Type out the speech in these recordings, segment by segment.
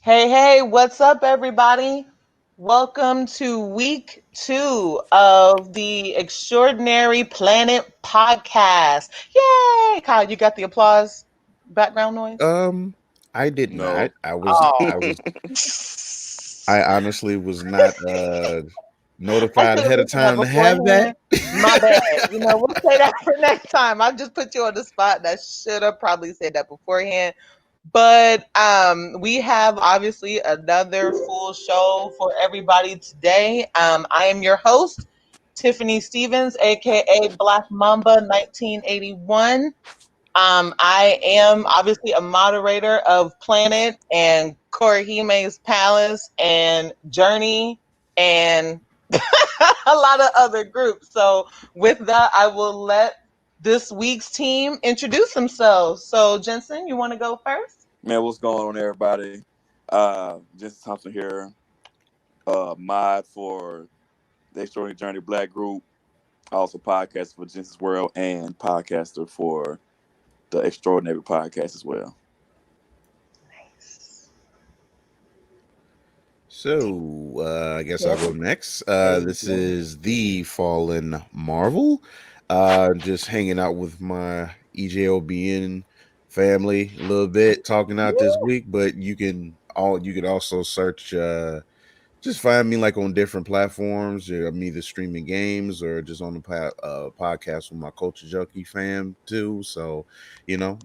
Hey, what's up, everybody? Welcome to week 2 of the Extraordinary Planet podcast. Yay! Kyle, you got the applause background noise? Um, I did not. No. Oh. I honestly was not I notified should have ahead of mentioned that time to have that. beforehand. My bad. We'll say that for next time. I just put you on the spot and I should have probably said that beforehand. But we have obviously another full show for everybody today. I am your host, Tiffany Stevens, aka Black Mamba 1981. I am obviously a moderator of Planet and Korihime's Palace and Journey and a lot of other groups. So with that, I will let this week's team introduce themselves. So Jensen, you want to go first? Man, what's going on, everybody? Jensen Thompson here, mod for the Extraordinary Journey Black Group, also podcaster for Jensen's World, and podcaster for the Extraordinary Podcast as well. So I guess I'll go next. This is the Fallen Marvel. Just hanging out with my EJOBN family a little bit, talking out this week. But you could also search. Just find me like on different platforms. I'm either streaming games or just on the podcast with my Culture Junkie fam too. So,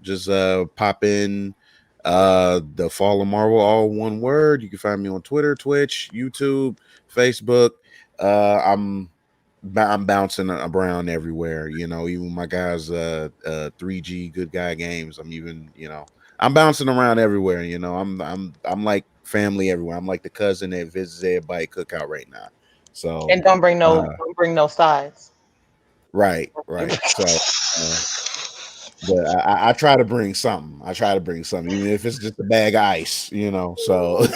just pop in the Fall of Marvel, all one word. You can find me on Twitter, Twitch, YouTube, Facebook. I'm bouncing around everywhere. Even my guys 3G Good Guy Games. I'm bouncing around everywhere. I'm like family everywhere. I'm like the cousin that visits everybody at cookout right now. So And don't bring no sides. right. So but I try to bring something. Even if it's just a bag of ice. So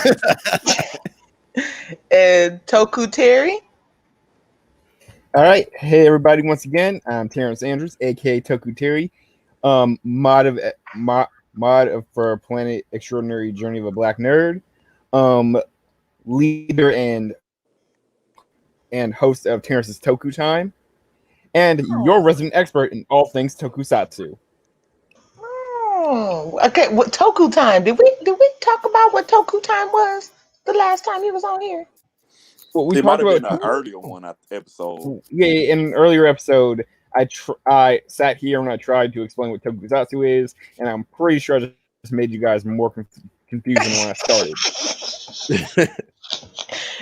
And Toku Terry. All right. Hey, everybody. Once again, I'm Terrence Andrews, aka Tokuteri, mod for Planet Extraordinary Journey of a Black Nerd, leader and host of Terrence's Toku Time, and your resident expert in all things Tokusatsu. Oh, okay. What Toku time? Did we talk about what Toku time was the last time he was on here? Well, we It might talked have about been an earlier one episode. yeah, in an earlier episode. I sat here and I tried to explain what Tokusatsu is, and I'm pretty sure I just made you guys more confused than when I started.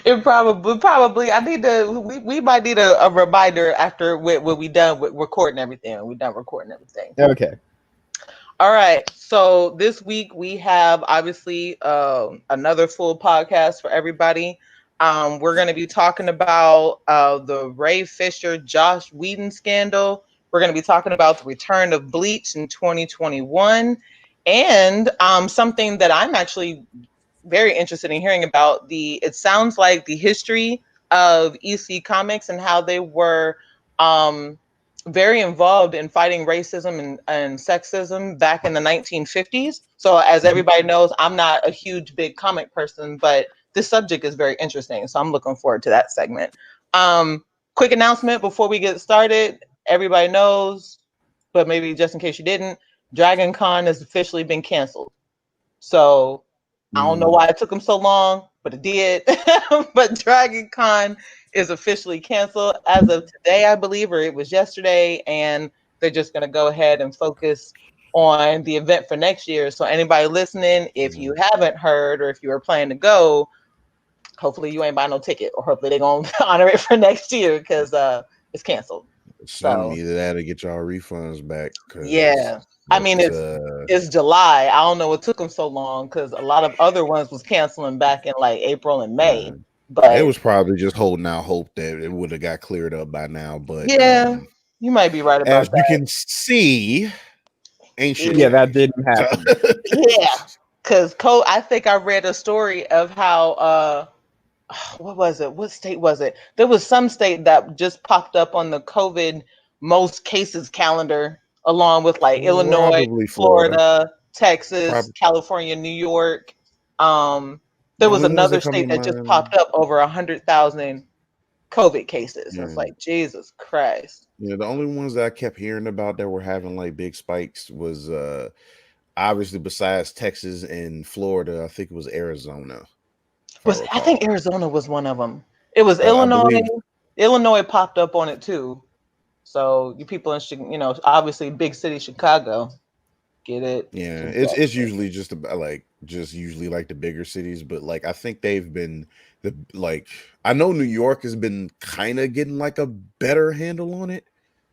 It probably. I need to. We might need a reminder after we done with recording everything. We done recording everything. Okay. All right. So this week we have obviously another full podcast for everybody. We're going to be talking about the Ray Fisher Josh Whedon scandal. We're going to be talking about the return of Bleach in 2021, and something that I'm actually very interested in hearing about. It sounds like the history of EC Comics and how they were um, very involved in fighting racism and sexism back in the 1950s. So, as everybody knows, I'm not a huge, big comic person, but this subject is very interesting. So, I'm looking forward to that segment. Quick announcement before we get started. Everybody knows, but maybe just in case you didn't, Dragon Con has officially been canceled. So, I don't know why it took them so long, but it did. But Dragon Con is officially canceled as of today, I believe, or it was yesterday, and they're just going to go ahead and focus on the event for next year. So anybody listening, if you haven't heard or if you are planning to go, hopefully you ain't buy no ticket, or hopefully they're going to honor it for next year because it's canceled. some So either that or get y'all refunds back because yeah. I mean, it's July. I don't know what took them so long because a lot of other ones was canceling back in like April and May. they But was probably just holding out hope that it would have got cleared up by now. But yeah, you might be right about as you that. can see, ain't shit Yeah, that changed. didn't happen. Yeah, because I think I read a story of how what was it? What state was it? There was some state that just popped up on the COVID most cases calendar, along with like Illinois, Probably Florida. Florida, Texas, Probably. California, New York. Um, There The was only ones another that come state to that just mind, popped up over 100,000 COVID cases. And it's yeah, like, Jesus Christ. yeah. The only ones that I kept hearing about that were having like big spikes was obviously besides Texas and Florida, I think it was Arizona, if I I think recall. Arizona was one of them. It was I Illinois. believe, Illinois popped up on it too. So you people in, obviously big city Chicago, get it yeah, together. it's usually just about like just usually like the bigger cities, but like I think they've been the like I know New York has been kind of getting like a better handle on it,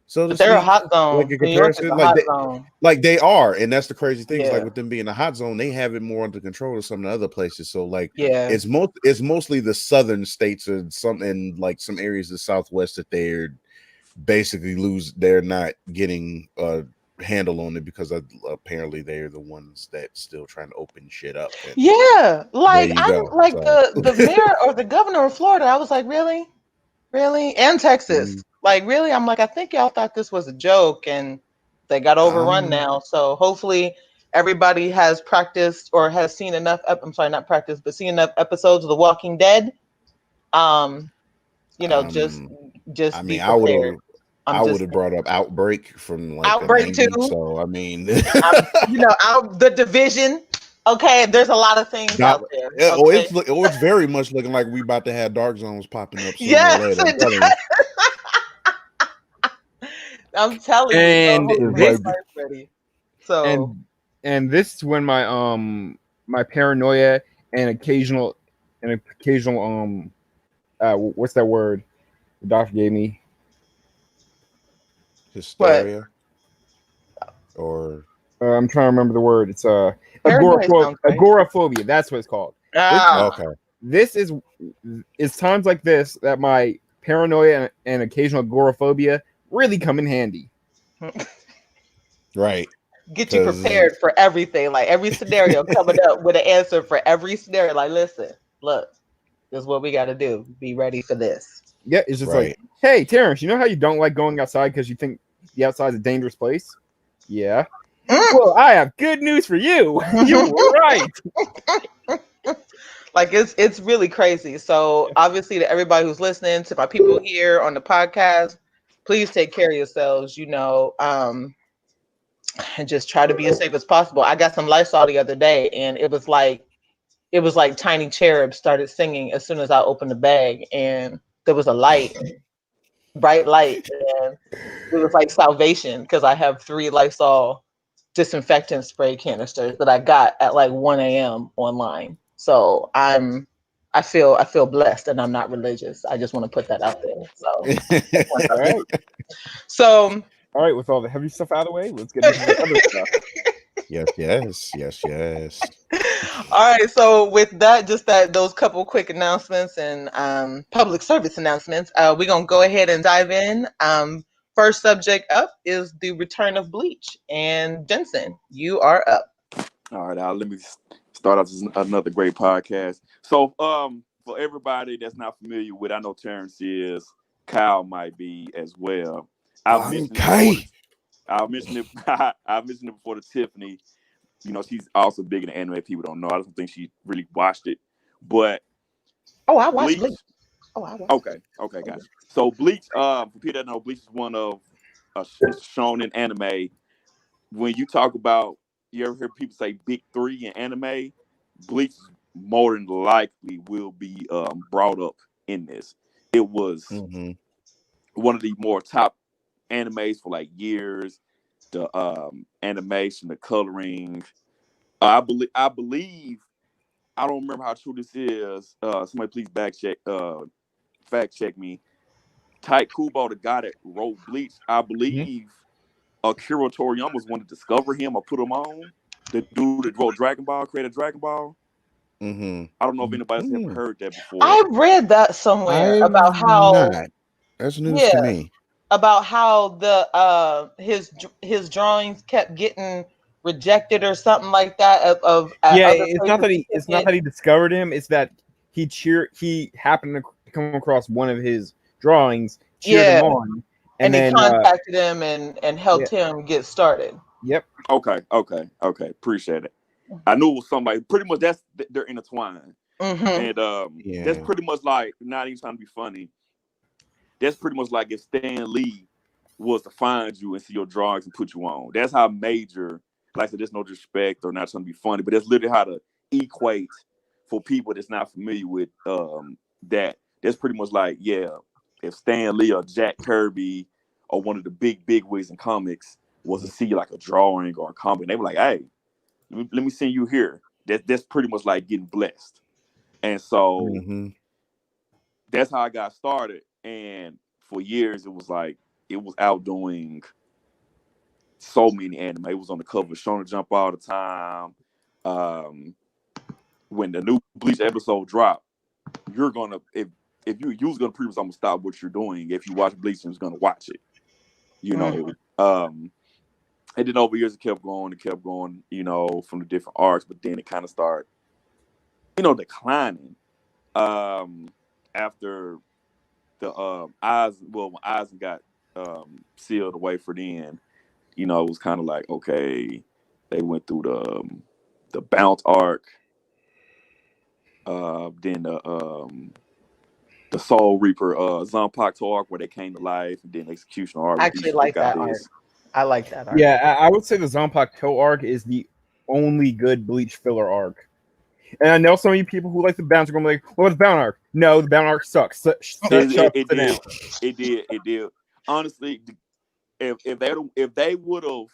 so to But they're a speak. hot Like zone. in New York is comparison, a hot zone. like they are, and that's the crazy thing is like Yeah. with them being a hot zone, they have it more under control than some of the other places. So like Yeah. it's mostly the southern states and some and like some areas of the Southwest that they're basically they're not getting a handle on it because apparently they're the ones that still trying to open shit up, and Yeah. there Like you I'm go. like So the mayor or the governor of Florida. I was like, really? Really? And Texas. mm, Like, really? I'm like, I think y'all thought this was a joke and they got overrun um now. So hopefully everybody has practiced or has seen enough I'm sorry, not practiced, but seen enough episodes of The Walking Dead. Um, you know, just um I just be mean prepared. I I'm would just have brought up Outbreak from like the Outbreak 90s, too. so I mean Out the division. Okay, there's a lot of things Doc, out there. Okay. it's very much looking like we about to have dark zones popping up sooner or Yes, later. I'm telling you. I'm telling you. So And It's hopefully like everybody's ready. So and this is when my paranoia and occasional what's that word the doctor gave me? what? hysteria or I'm trying to remember the word. It's Paranoia sounds right. agoraphobia. That's what it's called. This Ah. okay. this is it's times like this that my paranoia and occasional agoraphobia really come in handy. Right. Get you Because prepared for everything. Like every scenario coming up with an answer for every scenario. Like, listen, look, this is what we got to do. Be ready for this. Yeah, it's just like, right. hey, Terrence, you know how you don't like going outside because you think the outside is a dangerous place? Yeah. Well, I have good news for you. You were right. Like it's really crazy. So obviously to everybody who's listening, to my people here on the podcast, please take care of yourselves, and just try to be as safe as possible. I got some Lysol the other day and it was like tiny cherubs started singing as soon as I opened the bag and there was a light, bright light, and it was like salvation because I have 3 Lysol disinfectant spray canisters that I got at like 1 a.m. online. So I feel blessed and I'm not religious. I just want to put that out there. So All right. so All right. With all the heavy stuff out of the way, let's get into the other stuff. yes. all right. So with that, just those couple quick announcements and public service announcements, we're gonna go ahead and dive in. First subject up is the return of Bleach, and Jensen, you are up. All right, let me start off this another great podcast. So, for everybody that's not familiar with, I know Terrence is, Kyle might be as well. I've mentioned it before. Bankai. I've mentioned it. I've mentioned it before to Tiffany. You know, she's also big in anime. People don't know. I don't think she really watched it, but Oh, I watched Bleach. Bleach. Oh, I watched. Okay, gotcha. So Bleach. For people that know, Bleach is one of it's shown in anime. When you talk about, you ever hear people say big three in anime, Bleach more than likely will be brought up in this. It was Mm-hmm. one of the more top animes for like years. The animation, the coloring. I believe. I don't remember how true this is. Somebody please fact check me. Type Kubo, the guy that wrote Bleach, I Mhm. believe Akira Toriyama was one to discover him or put him on. The dude that wrote Dragon Ball, created Dragon Ball. Mm-hmm. I don't know if anybody else ever Mm. heard that before. I read that somewhere I've about how, not. That's news yeah, to me. about how his drawings kept getting rejected or something like that of at Yeah, other it's not places that he he could it's not get. that he discovered him. It's that he happened to come across one of his drawings, cheered him Yeah, on, and and he then contacted him and yeah, helped him get started. yep. Okay. Appreciate it. I knew it was somebody. Pretty much they're intertwined. Mm-hmm. And that's Yeah. pretty much like, not even trying to be funny. That's pretty much like if Stan Lee was to find you and see your drawings and put you on. That's how major. Like I said, there's no disrespect or not trying to be funny, but that's literally how to equate for people that's not familiar with that. That's pretty much like, yeah, if Stan Lee or Jack Kirby or one of the big wigs in comics was to see like a drawing or a comic, they were like, hey, let me send you here. That's pretty much like getting blessed. And so Hmm. that's how I got started. And for years, it was like it was outdoing so many anime. It was on the cover of Shonen Jump all the time. Um, when the new Bleach episode dropped, you're gonna if you was gonna pretty much almost stop what you're doing if you watch Bleach and was gonna watch it. You know. And then over years it kept going, from the different arcs, but then it kind of started, declining. After the when Eisen got sealed away for the end, it was kind of like, okay, they went through the Bounce arc, then the Soul Reaper Zanpakuto arc where they came to life, and then Executioner arc I with actually Ichigo like that art. Goddess. I like that art. Yeah, I would say the Zanpakuto arc is the only good Bleach filler arc. And I know some of you people who like the Bounce are going to be like, "Well, the Bounce arc." No, the Bounce arc sucks. It Sit down. did, it did. Honestly, if they would have,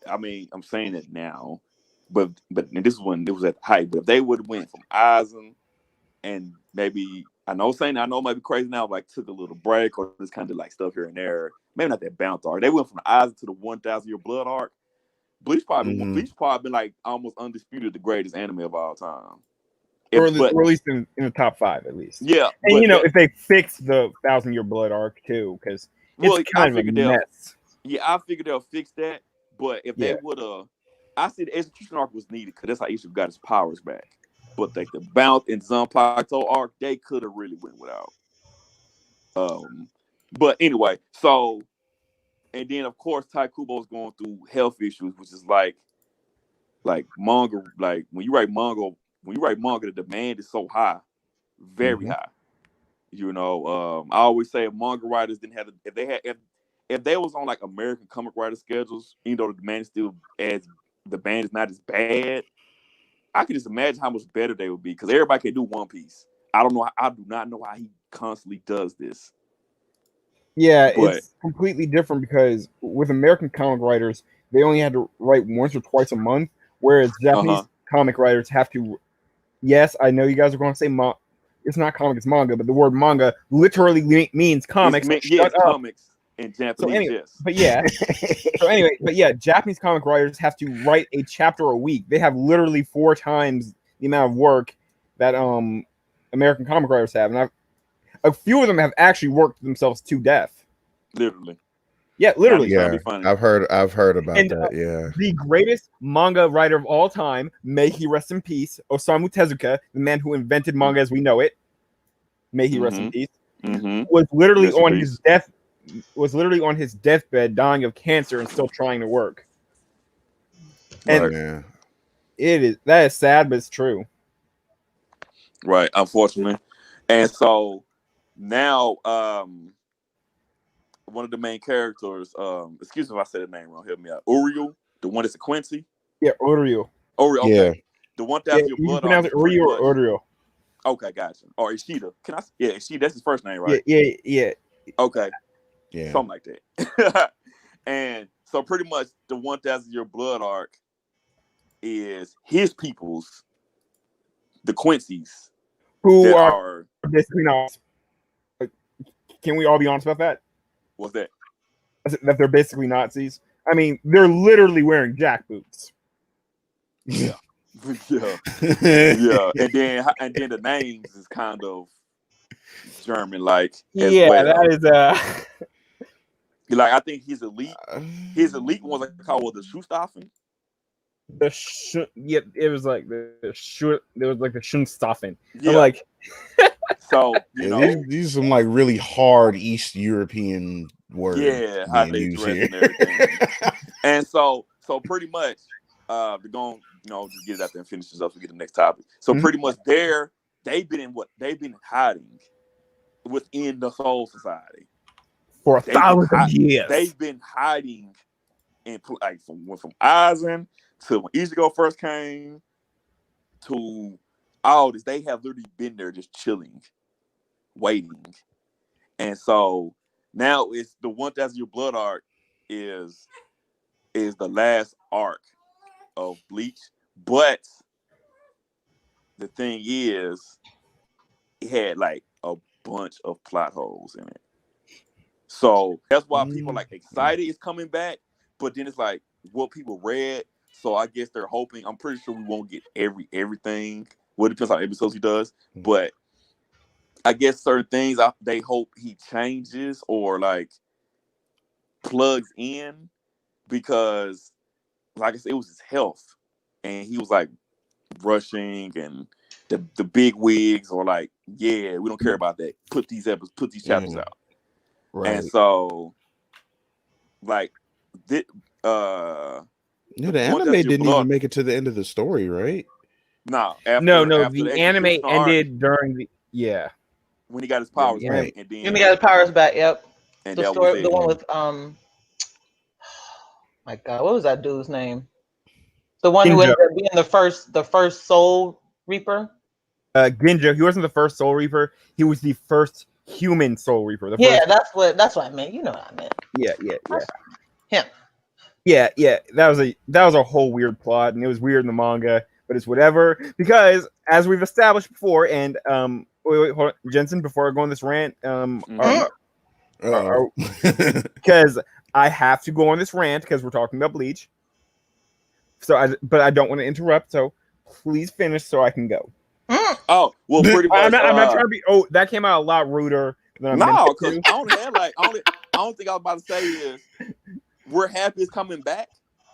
I mean, I'm saying it now, but and this is when it was at the height. But if they would have went from Eisen and maybe, I know it might be crazy now, but like took a little break or just kind of like stuff here and there. Maybe not that Bounce arc. They went from Eisen to the 1,000 Year Blood arc. Hmm. Bleach probably been like almost undisputed the greatest anime of all time. Or If but at least in the top 5, at least. Yeah, And, but that if they fix the 1,000 Year Blood arc, too, because it's I kind of a figured mess. I figured they'll fix that. But if they Yeah. would have, I see the execution arc was needed because that's how Ichigo got his powers back. But like the Bounce and Zanpakuto arc, they could have really went without. But anyway, so, and then of course Ty Kubo's going through health issues, which is like manga. Like when you write manga, the demand is so high, very Hmm. high. I always say if manga writers didn't have if they was on like American comic writer schedules, even though the demand is still as the band is not as bad, I can just imagine how much better they would be because everybody can do One Piece. I don't know. I do not know how he constantly does this, Yeah, but it's completely different because with American comic writers, they only had to write once or twice a month, whereas Japanese uh-huh. comic writers have to. Yes, I know you guys are going to say it's not comic, it's manga, but the word manga literally means comics. So It's shut up. comics in So Japanese, anyway, yes. but yeah. So anyway, but yeah, Japanese comic writers have to write a chapter a week. They have literally 4 times the amount of work that American comic writers have, and a few of them have actually worked themselves to death. Literally. Yeah, Not literally. even trying to Yeah, be funny. I've heard about And that. Yeah. the greatest manga writer of all time, may he rest in peace, Osamu Tezuka, the man who invented manga as we know it, may he rest in Mm-hmm. peace, Mm-hmm. was literally Rest in on peace. his deathbed, dying of cancer and still trying to work. And Right. Yeah. that is sad, but it's true. Right. Unfortunately. And so now, one of the main characters, excuse me if I said the name wrong, help me out. Uriel, the one that's a Quincy. Yeah, Oreo. Uriel, Yeah. okay. The Yeah, 1,000 Year you can Blood arc pronounce is it pretty Oreo much or Oreo. okay. Gotcha. Or Ishida. Yeah, Ishida. That's his first name, Yeah, right? yeah. Okay, Yeah. something like that. And so pretty much the 1,000 Year Blood arc is his people's, the Quincy's Who that are are basically not. Can we all be honest about that? what's that? That they're basically Nazis. I mean, they're literally wearing jackboots. Yeah, yeah, yeah. And then the names is kind of German like as Yeah, well. that is Like I think his elite ones are called the Schustaffen. yeah. It was like there was like the Schunstaffen. I'm Yeah. like, So Yeah, these are some like really hard East European words yeah, how being they used dress here. and everything. And so pretty much, we're going, just get it out there and finish this up to get the next topic. So Mhm. pretty much they've been hiding within the Soul Society. For a They've been thousand years. they've been hiding in like from Aizen to when Ichigo first came to all this. They have literally been there just chilling, waiting. And so now it's the 1,000 Year Blood arc is the last arc of Bleach. But the thing is, it had like a bunch of plot holes in it. So that's why people are like excited it's coming back. But then it's like what people read. So I guess they're hoping. I'm pretty sure we won't get everything. Well, it depends on how episodes he does. But I guess certain things they hope he changes or like plugs in because, like I said, it was his health, and he was like rushing, and the big wigs or like, yeah, we don't care about that. Put these chapters out, right? And so, like, the anime didn't even make it to the end of the story, right? No, no. The anime ended during the when he got his powers back, and then he got his powers back. Yep. And the that story, was it. The one with my God, what was that dude's name? The one who ended up being the first Soul Reaper. Ginjo. He wasn't the first Soul Reaper. He was the first human Soul Reaper. That's what I meant. You know what I meant. Yeah. Him. Yeah. That was a whole weird plot, and it was weird in the manga, but it's whatever. Because as we've established before, and wait, hold on, Jensen, before I go on this rant, because I have to go on this rant because we're talking about Bleach. But I don't want to interrupt, so please finish so I can go. Oh, well, pretty much. I'm not trying to be. Oh, that came out a lot ruder than I meant. No, because I only had I don't think I was about to say is we're happy it's coming back.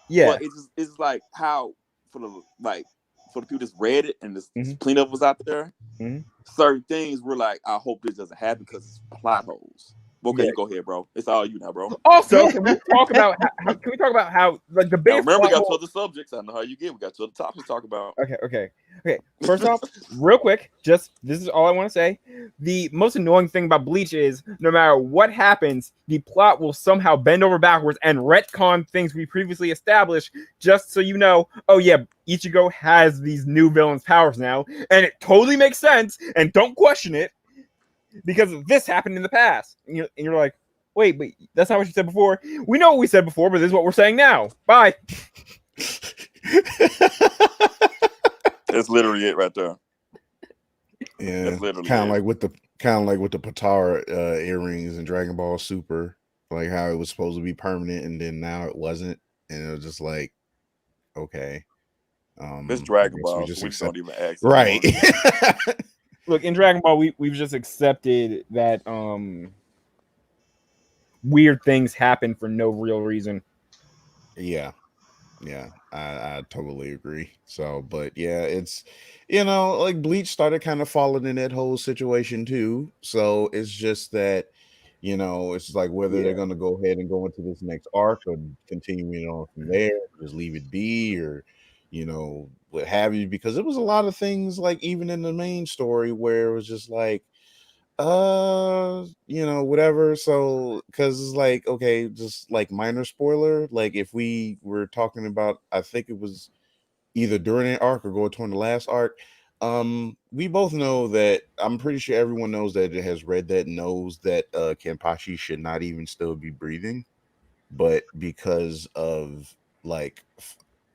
Yeah, but it's like how for the people that's read it and there's plenty of us out there. Certain things we're like, I hope this doesn't happen because it's plot holes. Okay, go ahead, bro. It's all you now, bro. Also, can we talk about how like the big? Remember, we got to other subjects. I know how you get. We got to other topics to talk about. Okay. First off, real quick, this is all I want to say. The most annoying thing about Bleach is no matter what happens, the plot will somehow bend over backwards and retcon things we previously established. Just so you know, oh yeah, Ichigo has these new villains' powers now, and it totally makes sense. And don't question it. Because this happened in the past. And you're like, wait, but that's not what you said before. We know what we said before, but this is what we're saying now. Bye. That's literally it right there. Yeah, kind of like with the Patara earrings in Dragon Ball Super, like how it was supposed to be permanent and then now it wasn't, and it was just like, okay, it's Dragon Ball. We just don't even ask. Right. Look, in Dragon Ball, we've just accepted that weird things happen for no real reason. Yeah, I totally agree. So, but yeah, it's like Bleach started kind of falling in that whole situation too. So it's just that it's like whether they're going to go ahead and go into this next arc or continuing on from there, just leave it be, or what have you, because it was a lot of things like even in the main story where it was just like whatever. So because it's like, okay, just like minor spoiler, like if we were talking about, I think it was either during an arc or going toward the last arc, we both know that, I'm pretty sure everyone knows that it has read that, knows that Kenpachi should not even still be breathing, but because of like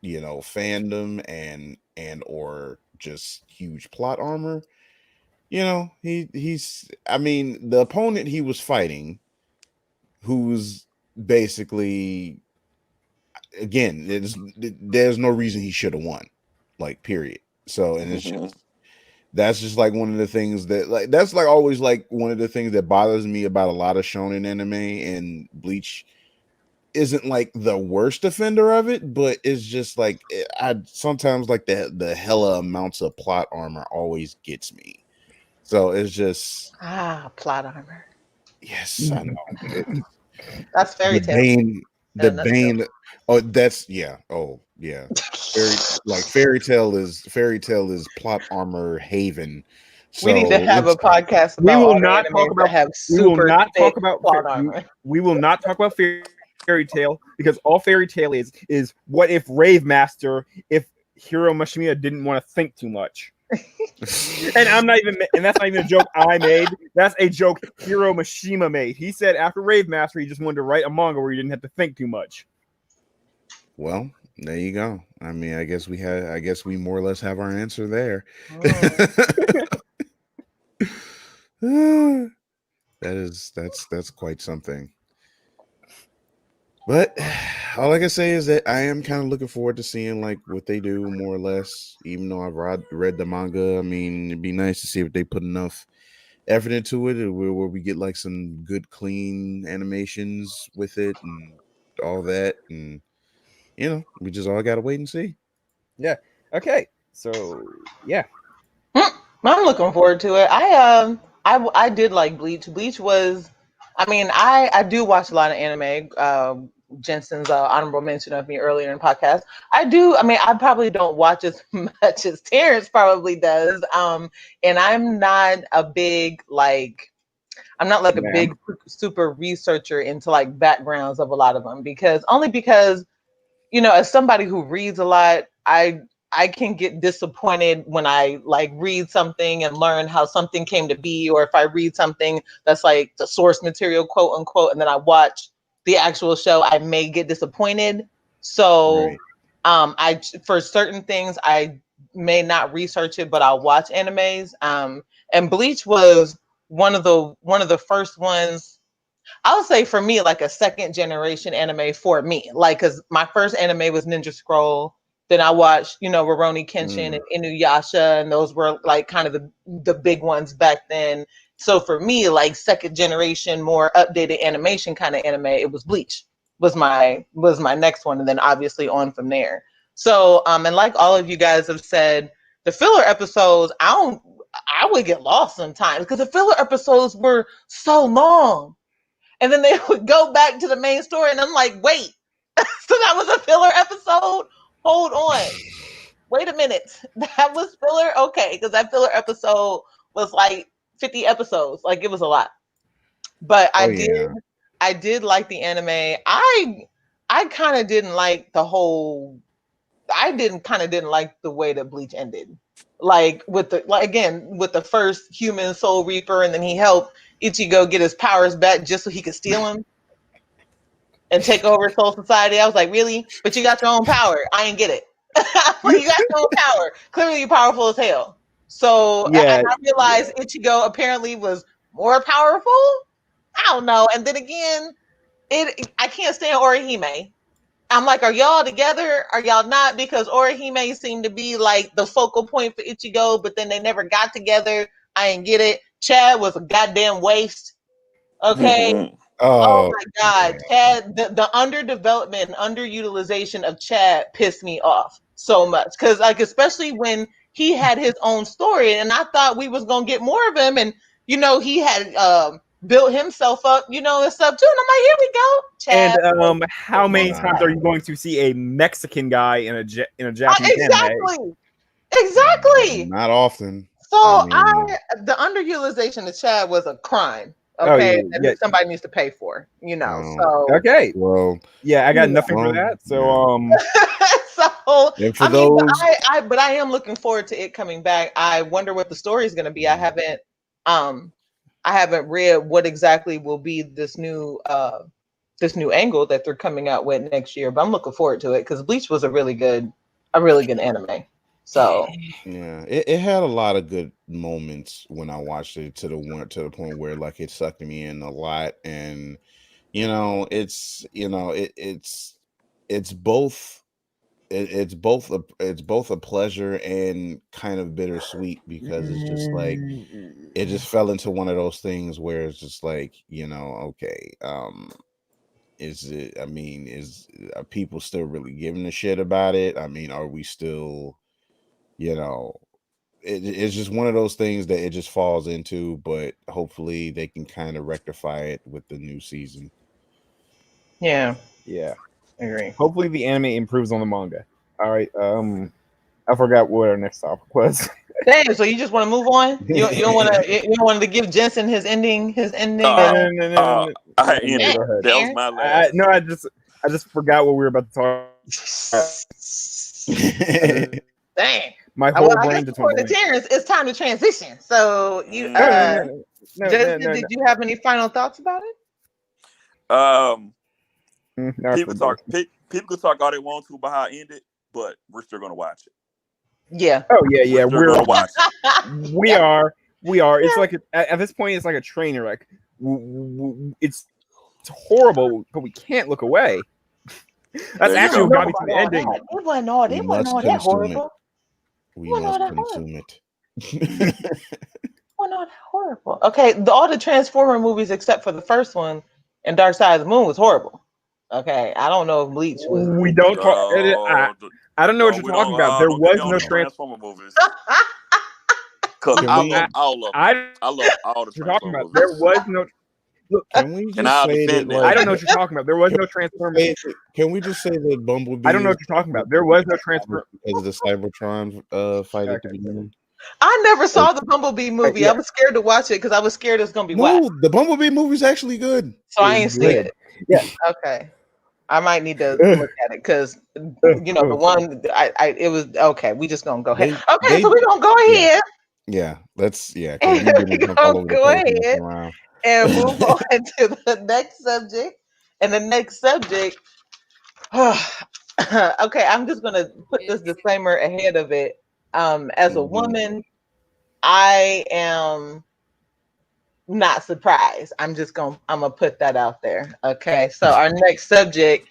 fandom and or just huge plot armor, he's I mean, the opponent he was fighting, who's basically, again, there's no reason he should have won, like, period. So, and it's just, that's just like one of the things that, like, that's like always like one of the things that bothers me about a lot of shonen anime, and Bleach isn't like the worst offender of it, but it's just like I sometimes like the hella amounts of plot armor always gets me. So it's just plot armor. Yes, I know. That's fairy tale. The bane. Oh, that's yeah. Oh, yeah. Fairy tale is plot armor haven. We need to So have a let's podcast We about will all the not talk animes that about. have We will super not thick talk about. plot armor. We will not talk about Fairy Tale because all Fairy Tale is what if Rave Master if Hiro Mashima didn't want to think too much. And I'm not even, and that's not even a joke I made. That's a joke Hiro Mashima made. He said after Rave Master, he just wanted to write a manga where he didn't have to think too much. Well, there you go. I mean, I guess we more or less have our answer there. Mm. That's quite something. But all I can say is that I am kind of looking forward to seeing like what they do more or less. Even though I've read the manga, I mean, it'd be nice to see if they put enough effort into it, where we get like some good, clean animations with it and all that. And we just all gotta wait and see. Yeah. Okay. So yeah. I'm looking forward to it. I did like Bleach. Bleach was, I mean, I do watch a lot of anime. Jensen's honorable mention of me earlier in the podcast. I do. I mean, I probably don't watch as much as Terrence probably does. And I'm not like a Yeah. big super researcher into like backgrounds of a lot of them because as somebody who reads a lot, I can get disappointed when I like read something and learn how something came to be, or if I read something that's like the source material, quote unquote, and then I watch the actual show, I may get disappointed. So, Right. I for certain things I may not research it, but I'll watch animes. And Bleach was one of the first ones. I would say for me, like a second generation anime for me. Like, because my first anime was Ninja Scroll. Then I watched, Rurouni Kenshin Mm, and Inuyasha, and those were like kind of the big ones back then. So for me, like second generation, more updated animation kind of anime, it was Bleach was my next one, and then obviously on from there. So and like all of you guys have said, the filler episodes, I would get lost sometimes because the filler episodes were so long, and then they would go back to the main story, and I'm like, wait, so that was a filler episode? Hold on. Wait a minute. That was filler? Okay, because that filler episode was like 50 episodes. Like it was a lot. But oh yeah. I did like the anime. I kind of didn't like the whole I didn't kind of didn't like the way that Bleach ended. Like with the first human Soul Reaper, and then he helped Ichigo get his powers back just so he could steal him and take over Soul Society. I was like, really? But you got your own power. I ain't get it. You got your own power. Clearly, you're powerful as hell. So, and Yeah. I realized Ichigo apparently was more powerful. I don't know. And then again, I can't stand Orihime. I'm like, are y'all together? Are y'all not? Because Orihime seemed to be like the focal point for Ichigo, but then they never got together. I ain't get it. Chad was a goddamn waste. Okay. Oh Oh my God, Chad, the underdevelopment and underutilization of Chad pissed me off so much. Cause like especially when he had his own story and I thought we was gonna get more of him, and he had built himself up, and stuff too. And I'm like, here we go. And Chad how was many most times are nah. you going to see a Mexican guy in a Japanese anime? exactly. Exactly. Not often. So I mean, the underutilization of Chad was a crime. Oh Okay, yeah. that somebody needs to pay for, um, so Okay. well, Yeah, I got you nothing for well, that. So yeah. so And for I mean, but those, I am looking forward to it coming back. I wonder what the story is going to be. Um I haven't read what exactly will be this new angle that they're coming out with next year, but I'm looking forward to it because Bleach was a really good anime. So yeah, it had a lot of good moments when I watched it to the point where like it sucked me in a lot, and it's both it's both a pleasure and kind of bittersweet because it's just like it just fell into one of those things where it's just like okay, is it I mean is are people still really giving a shit about it? I mean, are we still you know it's just one of those things that it just falls into, but hopefully they can kind of rectify it with the new season. yeah, yeah. I agree. Hopefully the anime improves on the manga. All right. I forgot what our next topic was. Damn, so you just want to move on? You don't want to you don't want to give Jensen his ending No, Uh, no, no, no, uh, no, I no, no, ended. go ahead. That was my last. No, I just forgot what we were about to talk about. Dang. My Well, whole I guess brain just went according to blank. Terrence, it's time to transition. So you, No, no, Mm, no, no, no, no, Justin, no, did no. you have any final thoughts about it? um, Now I people feel talk. bad. People can talk all they want to about how I ended, but we're still gonna watch it. Yeah. Oh yeah, We're yeah. still gonna watch it. We Yeah. are, we are. It's Yeah. like at this point, it's like a train wreck. It's horrible, but we can't look away. That's There you I actually don't go. what know got me to about the all ending. that. It We wasn't must all that consume it. horrible. It We wasn't all must that horrible. consume it. It wasn't all that horrible. Okay, all the Transformer movies except for the first one and Dark Side of the Moon was horrible. Okay, I don't know if Bleach was. We don't talk. Oh, I don't know what no, you're we talking about. There don't get me was on no these trans. Transformer movies because Can I we love all of them. I don't know I love all the what you're talking Transformer about. There movies, was no. Look, can we and just I'll say that defend them. I like don't know what you're talking about. There was can no we Transformer. say can we just say that I don't Bumblebee know is what you're talking about. There was no Transformer. because of the Cybertron fight at the Okay. beginning? I never Like, saw the Bumblebee movie. I Yeah, was scared to watch it because I was scared it was gonna be whack. no, the Bumblebee movie's actually good. So I ain't it's see good. it. Yeah. Okay. I might need to Ugh, look at it because the ugh. one it was okay. We just gonna go ahead. They Okay, they so we're gonna go yeah ahead because we've and been we're jump all gonna over the go place and ahead messing around. and move on to the next subject. And the next subject, okay, I'm just gonna put this disclaimer ahead of it. As a Mhm. woman, I am not surprised. I'm gonna put that out there. Okay. So our next subject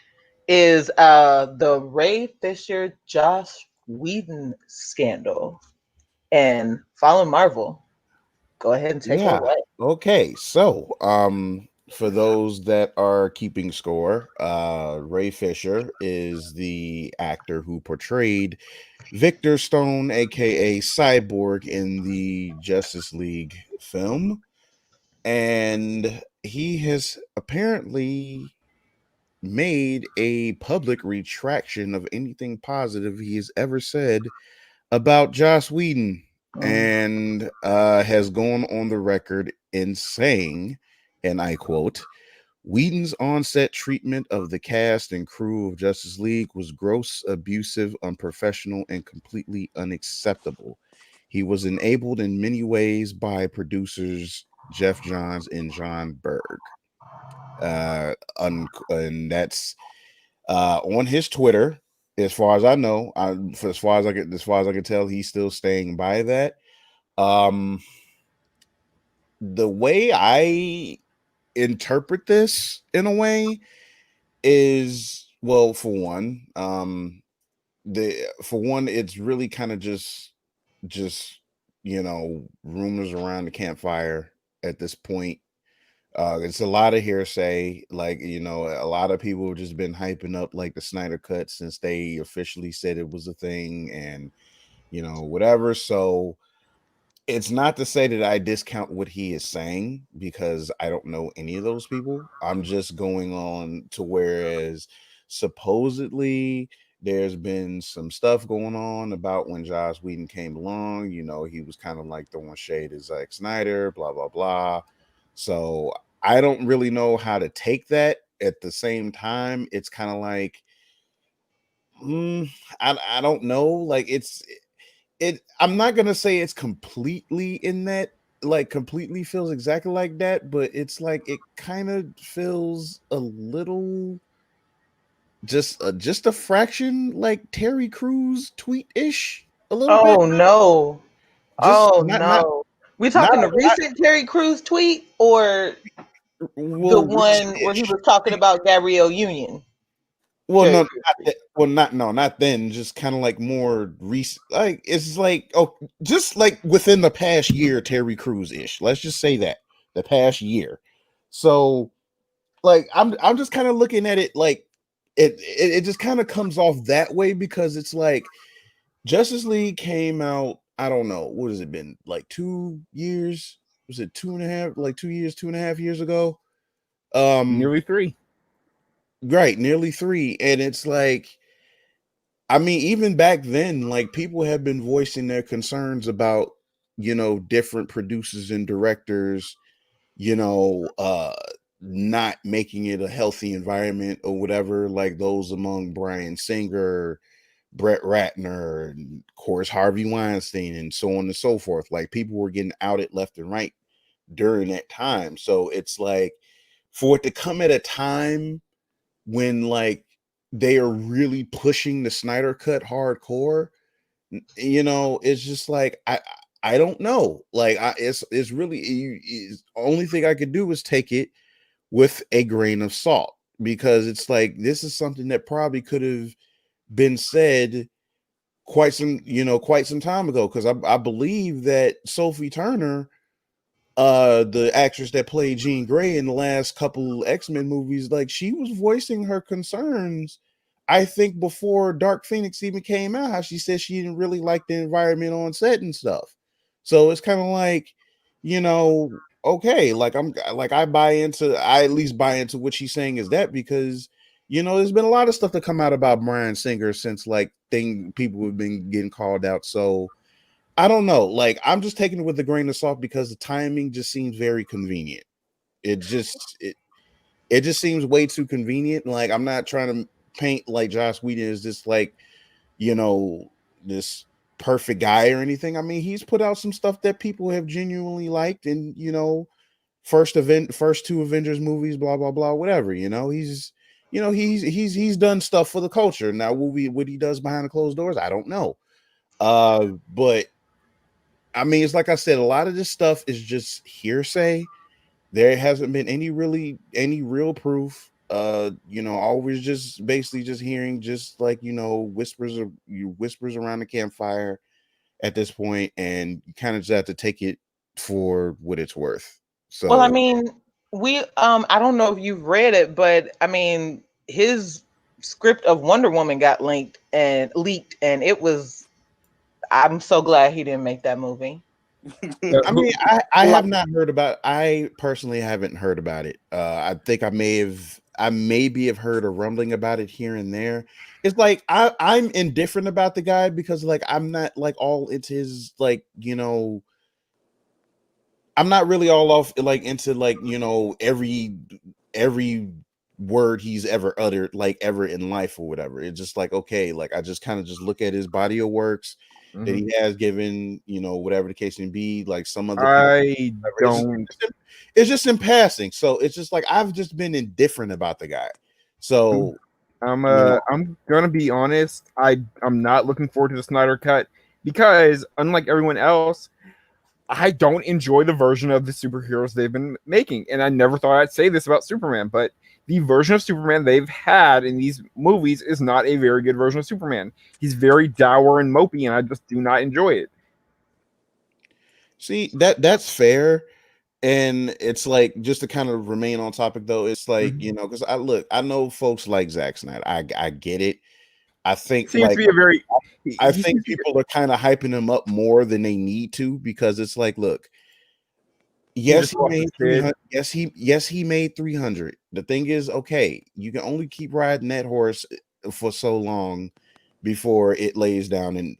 is the Ray Fisher Josh Whedon scandal. And follow Marvel. Go ahead and take it Yeah. away. Okay. So, for those that are keeping score, Ray Fisher is the actor who portrayed Victor Stone, aka Cyborg, in the Justice League film, and he has apparently made a public retraction of anything positive he has ever said about Joss Whedon, Mm. and has gone on the record in saying, and I quote, Whedon's on-set treatment of the cast and crew of Justice League was gross, abusive, unprofessional, and completely unacceptable. He was enabled in many ways by producers Jeff Johns and John Berg. And that's on his Twitter. As far as I know, as far as I can tell, he's still staying by that. Um, the way I interpret this, in a way, is, well, for one, it's really kind of just rumors around the campfire at this point. It's a lot of hearsay. Like, a lot of people have just been hyping up like the Snyder Cut since they officially said it was a thing, and whatever. So it's not to say that I discount what he is saying, because I don't know any of those people. I'm just going on to, whereas supposedly there's been some stuff going on about when Joss Whedon came along. He was kind of like throwing shade at Zack Snyder, blah blah blah. So I don't really know how to take that. At the same time, it's kind of like, I don't know. Like, I'm not gonna say it's completely in that, like, completely feels exactly like that, but it's like it kind of feels a little, just a fraction like Terry Crews tweet ish, a little bit. Oh no. Just Oh not not no. We not, talking the recent Terry Crews tweet or the well, one where he recent-ish. was talking about Gabrielle Union? Well, Terry no, Crews not tweet. that, well, not no, not then. Just kind of like more recent. Like, it's like, oh, just like within the past year, Terry Crews ish. Let's just say that the past year. So, like, I'm just kind of looking at it like it just kind of comes off that way, because it's like Justice League came out. I don't know, what has it been, like 2 years? Was it 2.5? Like 2 years, 2.5 years ago? Nearly 3. Right, nearly 3, and it's like, I mean, even back then, like people have been voicing their concerns about, different producers and directors, you know, uh, not making it a healthy environment or whatever, like those among Bryan Singer, Brett Ratner, and of course Harvey Weinstein, and so on and so forth. Like people were getting outed left and right during that time. So it's like for it to come at a time when like they are really pushing the Snyder cut hardcore, it's just like I don't know. Like it's really only thing I could do is take it with a grain of salt, because it's like this is something that probably could have been said quite some time ago, because I believe that Sophie Turner, the actress that played Jean Grey in the last couple X-Men movies, like she was voicing her concerns, I think before Dark Phoenix even came out, how she said she didn't really like the environment on set and stuff. So it's kind of like, okay, like I at least buy into what she's saying, is that because there's been a lot of stuff that come out about Bryan Singer since like people have been getting called out. So I don't know. Like I'm just taking it with a grain of salt because the timing just seems very convenient. It just seems way too convenient. Like I'm not trying to paint like Joss Whedon is this like, you know, this perfect guy or anything. I mean, he's put out some stuff that people have genuinely liked, and first two Avengers movies, blah blah blah, whatever. He's done stuff for the culture. Now, what he does behind the closed doors, I don't know. But I mean, it's like I said, a lot of this stuff is just hearsay. There hasn't been any real proof. Always just basically just hearing just like, whispers around the campfire at this point, and you kind of just have to take it for what it's worth. Well, I So mean, I don't know if you've read it, but I mean, his script of Wonder Woman got leaked, and it was. I'm so glad he didn't make that movie. I mean, I Like, have not heard about. I personally haven't heard about it. I think I maybe have heard a rumbling about it here and there. It's like I'm indifferent about the guy because like I'm not like all into his like I'm not really all off like into like every word he's ever uttered like ever in life or whatever. It's just like okay, like I just kind of just look at his body of works that mhm. he has given, whatever the case may be, like some other people. I Whatever. don't. It's just in passing. So it's just like I've just been indifferent about the guy. I'm So you know, I'm gonna be honest. I'm not looking forward to the Snyder cut because unlike everyone else, I don't enjoy the version of the superheroes they've been making. And I never thought I'd say this about Superman, but the version of Superman they've had in these movies is not a very good version of Superman. He's very dour and mopey, and I just do not enjoy it. see that's fair. And it's like just to kind of remain on topic though, it's like, Mhm. because I know folks like Zack Snyder. I get it. I think Seems to like be a very I he think seems to be, people are kind of hyping him up more than they need to, because it's like, look, he yes, just he lost his made kid. 300. Yes, he made 300. The thing is, okay, you can only keep riding that horse for so long before it lays down and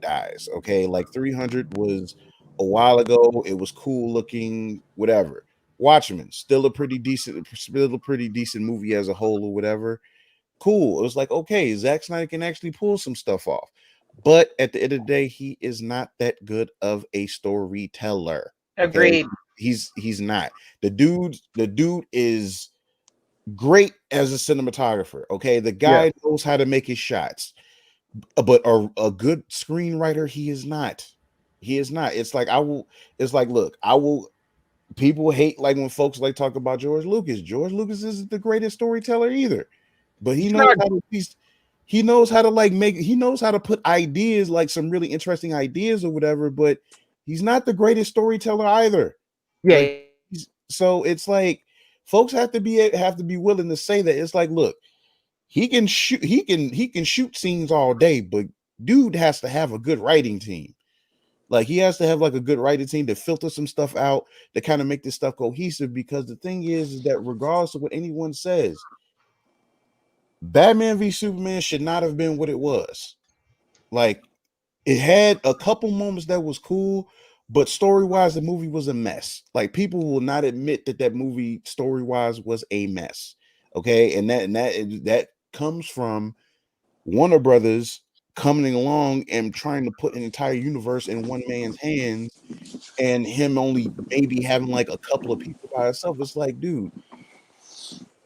dies. Okay, like 300 was a while ago. It was cool looking, whatever. Watchmen, still a pretty decent movie as a whole, or whatever. Cool. It was like, okay, Zack Snyder can actually pull some stuff off. But at the end of the day, he is not that good of a storyteller. Okay. Agreed. He's not. The dude is great as a cinematographer. Okay. The Yeah, guy knows how to make his shots. But a good screenwriter, he is not. He is not. It's like, look, I will people hate like when folks like talk about George Lucas. George Lucas isn't the greatest storyteller either, but he's not. he knows how to like he knows how to put ideas, like some really interesting ideas or whatever, but he's not the greatest storyteller either. Yeah, Like so it's like folks have to be willing to say that. It's like, look, he can shoot scenes all day, but dude has to have a good writing team. Like he has to have like a good writing team to filter some stuff out, to kind of make this stuff cohesive. Because the thing is that regardless of what anyone says, Batman v Superman should not have been what it was. Like, it had a couple moments that was cool, but story wise, the movie was a mess. Like, people will not admit that movie story wise was a mess. Okay, and that comes from Warner Brothers coming along and trying to put an entire universe in one man's hands, and him only maybe having like a couple of people by himself. It's like, dude,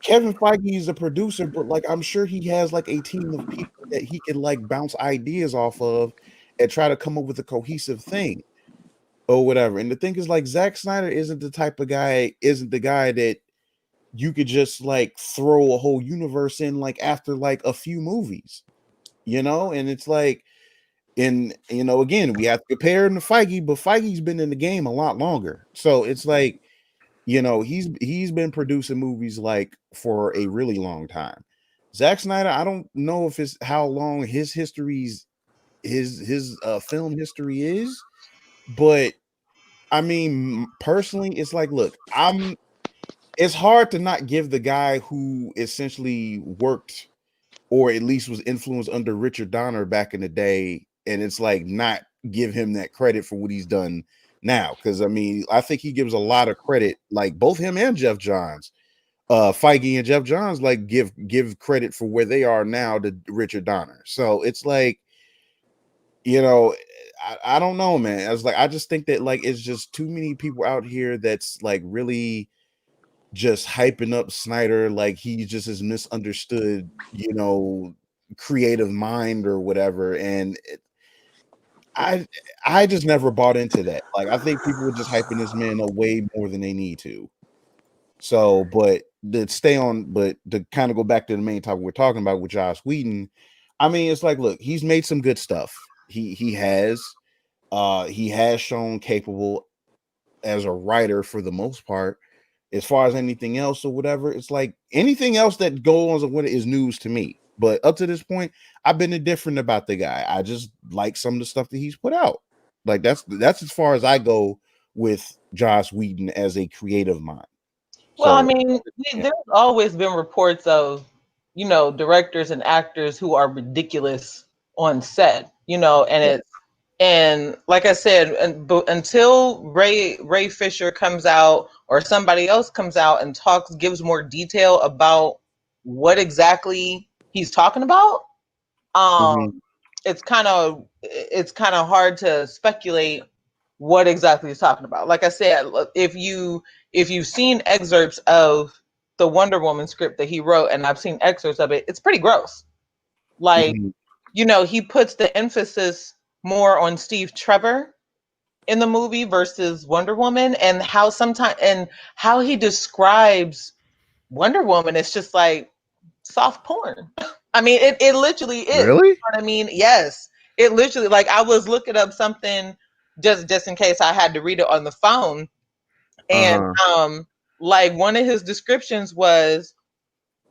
Kevin Feige is a producer, but like I'm sure he has like a team of people that he can like bounce ideas off of and try to come up with a cohesive thing or whatever. And the thing is, like, Zack Snyder isn't the guy that you could just like throw a whole universe in like after like a few movies, And it's like, and again, we have to compare him to Feige, but Feige's been in the game a lot longer. So it's like, he's been producing movies like for a really long time. Zack Snyder, I don't know if it's how long his film history is, but I mean, personally, it's like, look, it's hard to not give the guy who essentially worked or at least was influenced under Richard Donner back in the day, and it's like not give him that credit for what he's done now. Because I mean, I think he gives a lot of credit, like both him and Jeff Johns, Feige and Jeff Johns, like give credit for where they are now to Richard Donner. So it's like, I don't know, man. I just think that like it's just too many people out here that's like really just hyping up Snyder like he just is misunderstood, creative mind or whatever. And I just never bought into that. Like, I think people were just hyping this man up way more than they need to. So, but to kind of go back to the main topic we're talking about with Joss Whedon, I mean, it's like, look, he's made some good stuff. He has shown capable as a writer for the most part. As far as anything else or whatever, it's like anything else that goes on with it is news to me. But up to this point, I've been indifferent about the guy. I just like some of the stuff that he's put out. Like that's as far as I go with Joss Whedon as a creative mind. Well, I So mean, yeah. there's always been reports of, directors and actors who are ridiculous on set, and like I said, but until Ray Fisher comes out or somebody else comes out and gives more detail about what exactly he's talking about, um, Mhm. it's kind of hard to speculate what exactly he's talking about. Like I said, if you've seen excerpts of the Wonder Woman script that he wrote, and I've seen excerpts of it, it's pretty gross. Like, Mhm. he puts the emphasis more on Steve Trevor in the movie versus Wonder Woman, and how he describes Wonder Woman is just like soft porn. I mean, it literally is. You Really? know what I mean? Yes. It literally, like, I was looking up something just in case I had to read it on the phone, and Uh-huh. like one of his descriptions was,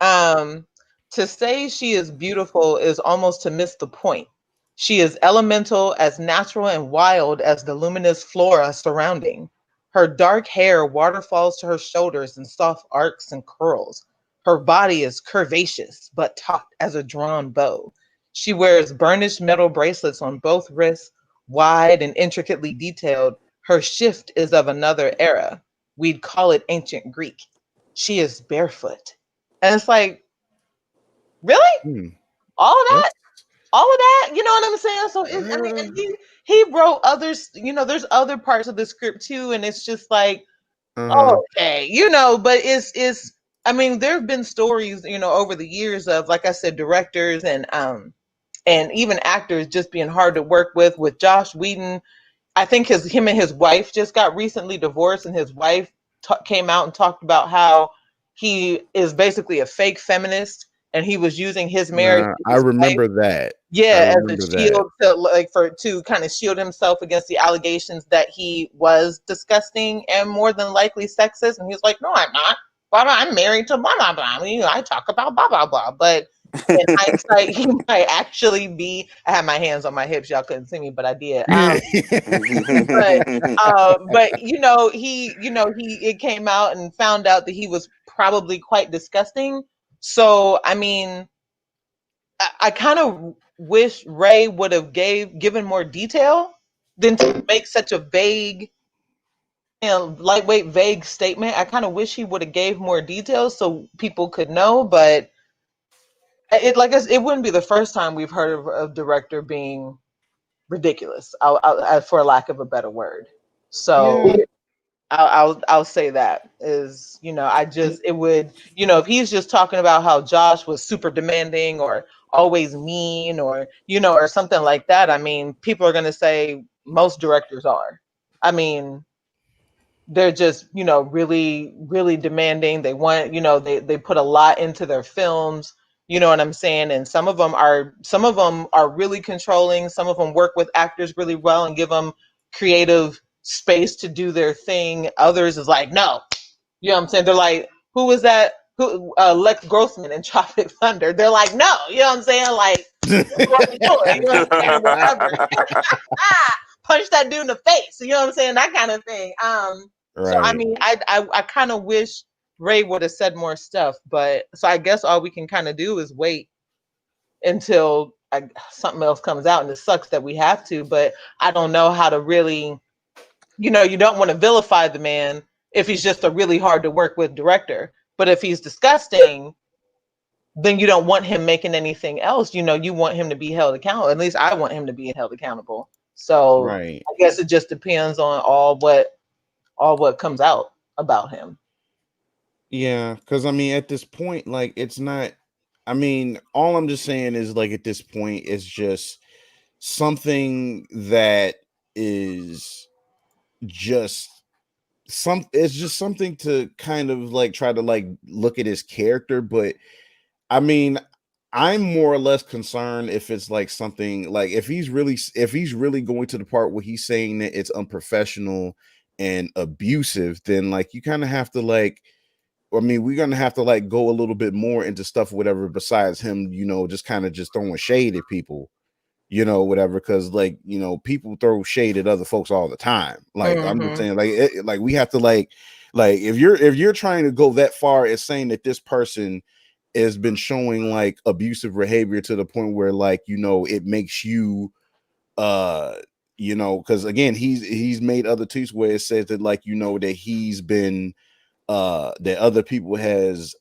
um, to say she is beautiful is almost to miss the point. She is elemental, as natural and wild as the luminous flora surrounding. Her dark hair waterfalls to her shoulders in soft arcs and curls. Her body is curvaceous, but taut as a drawn bow. She wears burnished metal bracelets on both wrists, wide and intricately detailed. Her shift is of another era. We'd call it ancient Greek. She is barefoot. And it's like, really? Hmm. All of that? That's All of that? You know what I'm saying? So I mean, uh, and he wrote others, there's other parts of the script too, and it's just like, uh-huh. okay, but it's I mean, there have been stories, over the years of, like I said, directors and even actors just being hard to work with Josh Whedon. I think him and his wife just got recently divorced, and his wife came out and talked about how he is basically a fake feminist, and he was using his marriage Nah, with I his wife, remember that. I yeah, as a remember that. shield to kind of shield himself against the allegations that he was disgusting and more than likely sexist. And he was like, "No, I'm not. Blah, blah, I'm married to blah blah blah. I mean, I talk about blah blah blah." But in hindsight, he might actually be. I had my hands on my hips. Y'all couldn't see me, but I did. But he it came out and found out that he was probably quite disgusting. So I mean, I kind of wish Ray would have given more detail than to make such a vague, lightweight, vague statement. I kind of wish he would have gave more details so people could know. But it wouldn't be the first time we've heard of a director being ridiculous, for lack of a better word. So Yeah. I'll say that is, I just, it would, if he's just talking about how Josh was super demanding or always mean, or or something like that. I mean, people are going to say most directors are. I mean, they're just, really, really demanding. They want, they put a lot into their films. You know what I'm saying? And some of them are really controlling. Some of them work with actors really well and give them creative space to do their thing. Others is like, no. You know what I'm saying? They're like, who is that? Who Lex Grossman in Tropic Thunder? They're like, no. You know what I'm saying? Like, what you doing? You know what I'm saying? Whatever. Punch that dude in the face. You know what I'm saying? That kind of thing. So I Right. mean, I kind of wish Ray would have said more stuff, but so I guess all we can kind of do is wait until something else comes out, and it sucks that we have to, but I don't know how to really, you don't want to vilify the man if he's just a really hard to work with director, but if he's disgusting, then you don't want him making anything else. You want him to be held accountable. At least I want him to be held accountable. So Right. I guess it just depends on all what comes out about him. Yeah, because I mean, at this point, like, it's not. I mean, all I'm just saying is, like, at this point, it's just something that is just it's just something to kind of like try to like look at his character. But I mean, I'm more or less concerned if it's like something like if he's really going to the part where he's saying that it's unprofessional and abusive, then like you kind of have to like, I mean, we're gonna have to like go a little bit more into stuff, whatever, besides him, just kind of just throwing shade at people, whatever. Because like, people throw shade at other folks all the time. Like, I'm just Hmm. saying, like, like we have to like if you're trying to go that far as saying that this person has been showing like abusive behavior to the point where like, it makes you uh because again, he's made other tweets where it says that like, that he's been that other people has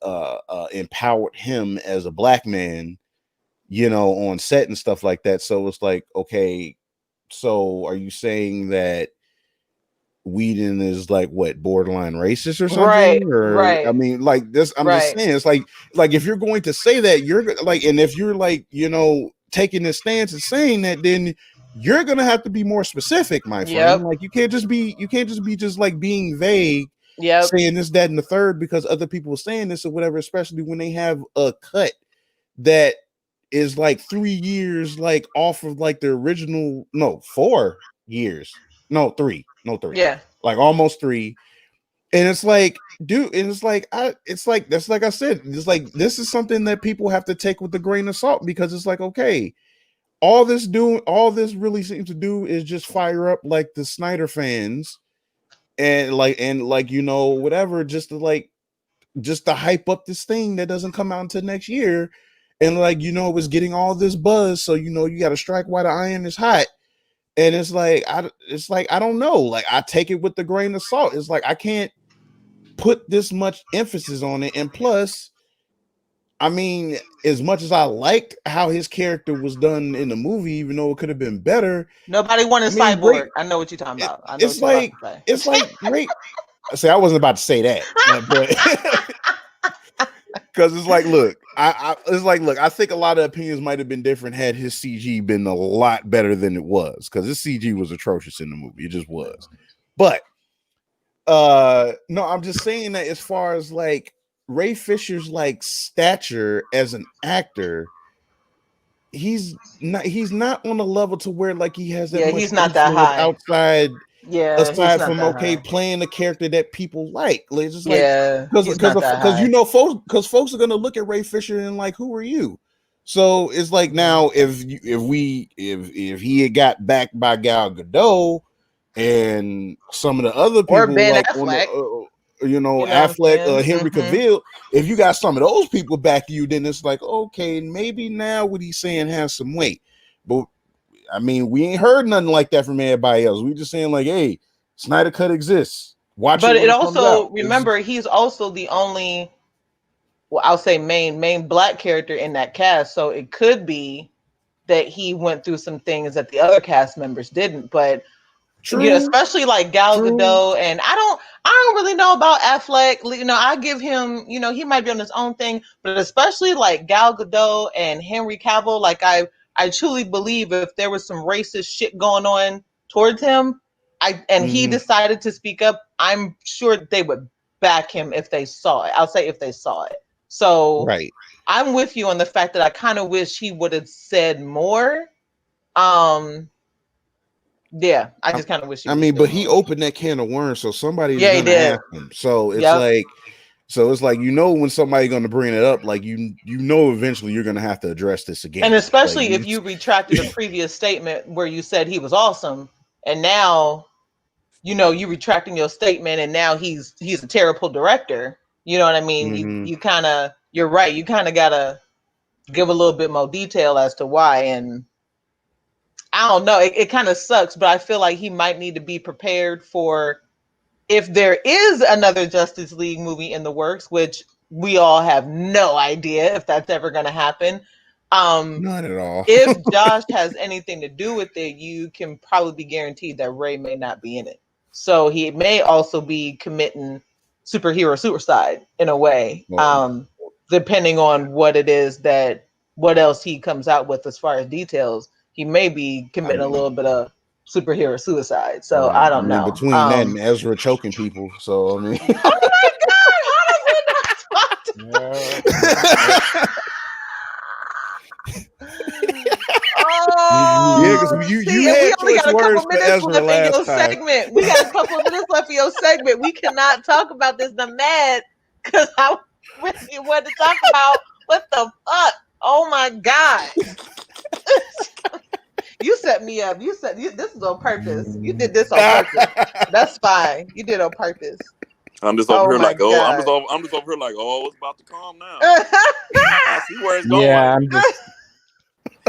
empowered him as a black man, on set and stuff like that. So it's like, okay, so are you saying that Whedon is like what, borderline racist or Right, something? Or I right, mean, like this, I'm just right. saying, it's like if you're going to say that, like, and if you're like, taking this stance and saying that, then you're gonna have to be more specific, my friend. Yep, Like, you can't just be just like being vague, yep. saying this, that, and the third because other people are saying this or whatever, especially when they have a cut that is like 3 years like off of like the original, no, 4 years, no, three, Yeah. like almost three. And it's like, dude, and it's like that's like I said, it's like this is something that people have to take with a grain of salt, because it's like, okay, all this really seems to do is just fire up like the Snyder fans, and like whatever, just to hype up this thing that doesn't come out until next year. And like, it was getting all this buzz, so you got to strike while the iron is hot. And it's like I don't know, like I take it with the grain of salt. It's like I can't put this much emphasis on it. And plus, I mean, as much as I liked how his character was done in the movie, even though it could have been better, Nobody I wanted mean, Cyborg. Ray, I know what you're talking it, about. I know what it's you're about like to say. it's like Ray. See, I wasn't about to say that, but because it's like, look, it's like, look, I think a lot of opinions might have been different had his CG been a lot better than it was, because his CG was atrocious in the movie. It just was. But no, I'm just saying that as far as like Ray Fisher's like stature as an actor, he's not on a level to where like he has that Yeah, much he's not that influence high. outside, Yeah, he's aside not from that okay high. playing the character that people like it's just like, Yeah, because he's because not that because high. folks are gonna look at Ray Fisher and like, who are you? So it's like, Yeah. now if he had got backed by Gal Gadot and some of the other Or people Ben like on Affleck. you know, You know what I'm Affleck, saying? Henry Cavill. If you got some of those people back to you, then it's like, okay, maybe now what he's saying has some weight. But I mean, we ain't heard nothing like that from everybody else. We just saying like, hey, Snyder Cut exists. Watch it But when it it comes out. also, remember, he's also the only, well, I'll say main black character in that cast. So it could be that he went through some things that the other cast members didn't. But you know, True, especially like Gal true. Gadot, and I don't really know about Affleck. You know, I give him, you know, he might be on his own thing, but especially like Gal Gadot and Henry Cavill, like I truly believe if there was some racist shit going on towards him, and he Mm-hmm. decided to speak up, I'm sure they would back him if they saw it. I'll say if they saw it. So Right. I'm with you on the fact that I kind of wish he would have said more. Um, yeah, I I, just kind of wish he I would have mean, said but he more. opened that can of worms, so somebody's Yeah, he gonna did. ask him. So it's Yep. like, you know when somebody's gonna bring it up, like you know eventually you're gonna have to address this And again. Like especially if you retracted a previous statement where you said he was awesome, and now you know you retracting your statement, and now he's a terrible director. You know what I mean? Mhm. You kind of, you're right. You kind of gotta give a little bit more detail as to why. And I don't know. It kind of sucks, but I feel like he might need to be prepared for if there is another Justice League movie in the works, which we all have no idea if that's ever going to happen. Um, Not at all. if Josh has anything to do with it, you can probably be guaranteed that Ray may not be in it. So he may also be committing superhero suicide in a way, Well, depending on what it is that what else he comes out with as far as details. He may be I committing a mean, little bit of superhero suicide. So right. I I don't mean, know. between that and Ezra choking people, so I mean, Oh my God! How does we not Yeah. yeah, because Oh, you see, and we had only choice got a couple words for minutes Ezra left in last your time. segment. We got a couple of minutes left in your segment. We cannot talk about this. I'm mad because I really wanted to talk about what the fuck. Oh my God. You set me up. This is on purpose. You did this on purpose. That's fine. You did on purpose. I'm just over Oh here my like, oh, God. I'm just over here like, oh, it's about to calm now. I see where it's Yeah, going. I'm just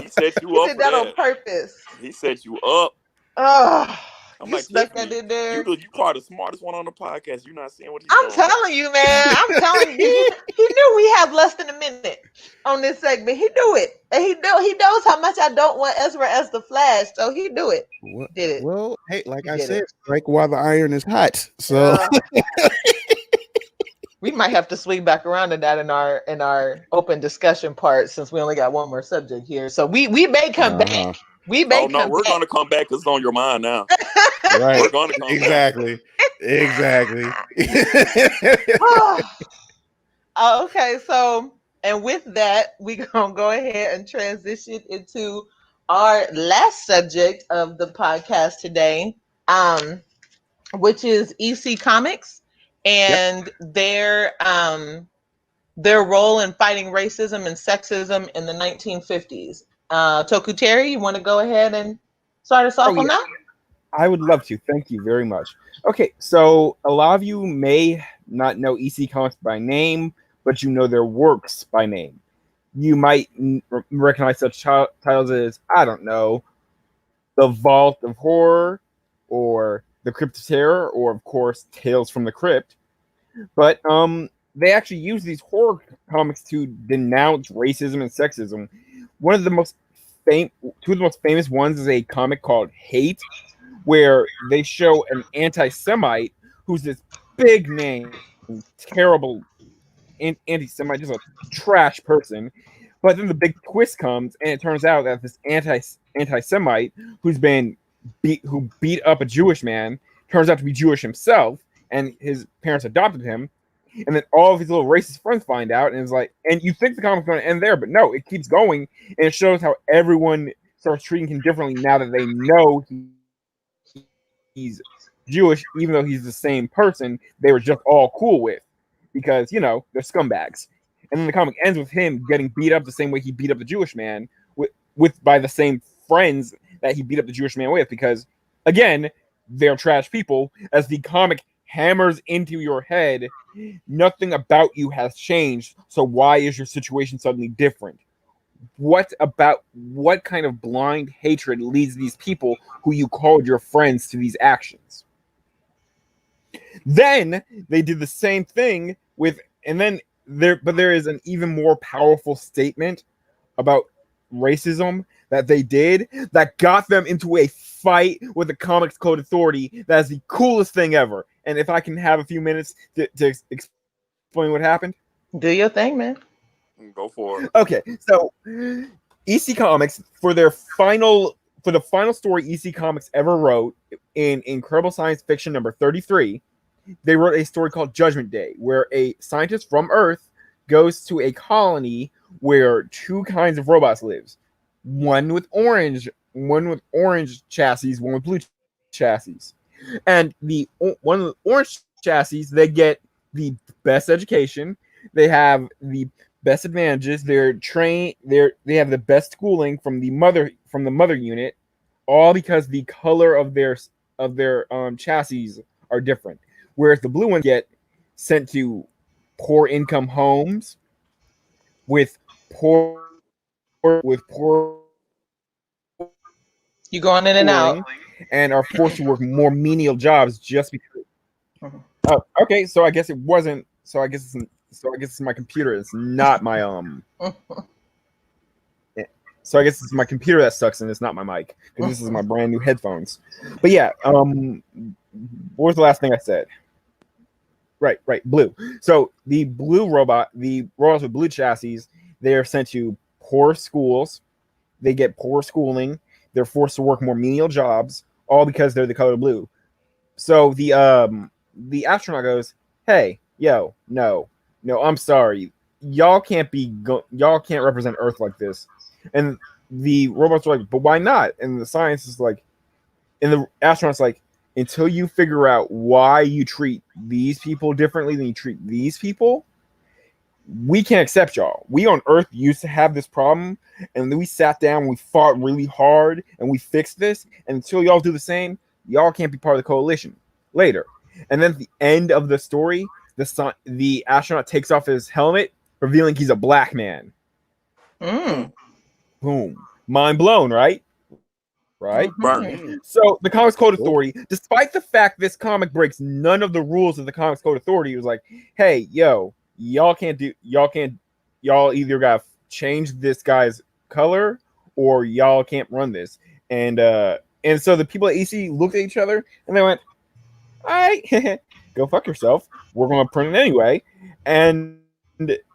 He set you You up did for that on that. purpose. He set you up. Oh, I'm you like, snuck that Tiffany, in there. you probably the smartest one on the podcast. You're not seeing what he's I'm doing. telling you, man. I'm telling you. He knew we have less than a minute on this segment. He knew it, and he knows how much I don't want Ezra as the Flash. So he knew it. Well, He did it. well, hey, like He I did said, it. strike while the iron is hot. So Uh, we might have to swing back around to that in our open discussion part since we only got one more subject here. So we may come back. uh-huh. We may Oh no, come we're back. gonna come back because it's on your mind now. Right. We're gonna come back. Exactly. Exactly. Okay, so and with that, we gonna go ahead and transition into our last subject of the podcast today, which is EC Comics Yep. and their role in fighting racism and sexism in the 1950s. Toku Terry, you want to go ahead and start us oh off on yeah, that? I would love to. Thank you very much. Okay, so a lot of you may not know EC Comics by name, but you know their works by name. You might recognize such titles as, I don't know, The Vault of Horror, or The Crypt of Terror, or of course Tales from the Crypt. But they actually use these horror comics to denounce racism and sexism. One of the most two of the most famous ones is a comic called Hate, where they show an anti-Semite who's this big name, terrible anti-Semite, just a trash person. But then the big twist comes, and it turns out that this anti-Semite who beat up a Jewish man turns out to be Jewish himself, and his parents adopted him. And then all of his little racist friends find out, and it's like, and you think the comic's going to end there, but no, it keeps going, and it shows how everyone starts treating him differently now that they know he's Jewish, even though he's the same person they were just all cool with, because they're scumbags. And then the comic ends with him getting beat up the same way he beat up the Jewish man with by the same friends that he beat up the Jewish man with, because again, they're trash people. As the comic hammers into your head, nothing about you has changed. So why is your situation suddenly different? What kind of blind hatred leads these people who you called your friends to these actions? Then they did the same thing with, and then there is an even more powerful statement about racism that they did that got them into a fight with the Comics Code Authority. That is the coolest thing ever. And if I can have a few minutes to explain what happened. Do your thing, man. Go for it. Okay, so EC Comics for the final story EC Comics ever wrote in Incredible Science Fiction number 33, they wrote a story called Judgment Day, where a scientist from Earth goes to a colony where two kinds of robots lives. One with orange chassis, one with blue chassis. And one of the orange chassis, they get the best education. They have the best advantages. They have the best schooling from the mother unit, all because the color of their chassis are different. Whereas the blue ones get sent to poor income homes with You going in and out. schooling and are forced to work more menial jobs just because. Mhm. Okay, so I guess it wasn't. So I guess it's my computer. It's not my So I guess it's my computer that sucks and it's not my mic because this is my brand new headphones. But yeah, what was the last thing I said? Right, blue. So the robots with blue chassis, they are sent to poor schools. They get poor schooling. They're forced to work more menial jobs, all because they're the color blue. So the astronaut goes, "Hey, yo, no, I'm sorry, y'all can't represent Earth like this." And the robots are like, "But why not?" And the science is like, and the astronaut's like, "Until you figure out why you treat these people differently than you treat these people, we can't accept y'all. We on Earth used to have this problem, and then we sat down, we fought really hard, and we fixed this. And until y'all do the same, y'all can't be part of the coalition later." And then at the end of the story, the astronaut takes off his helmet, revealing he's a black man. Mm. Boom, mind blown, right? Right. Burn. Mhm. So the Comics Code Cool. Authority, despite the fact this comic breaks none of the rules of the Comics Code Authority, was like, "Hey, yo, y'all either got to change this guy's color or y'all can't run this." And so the people at EC looked at each other and they went, "All right, go fuck yourself. We're gonna print it anyway." And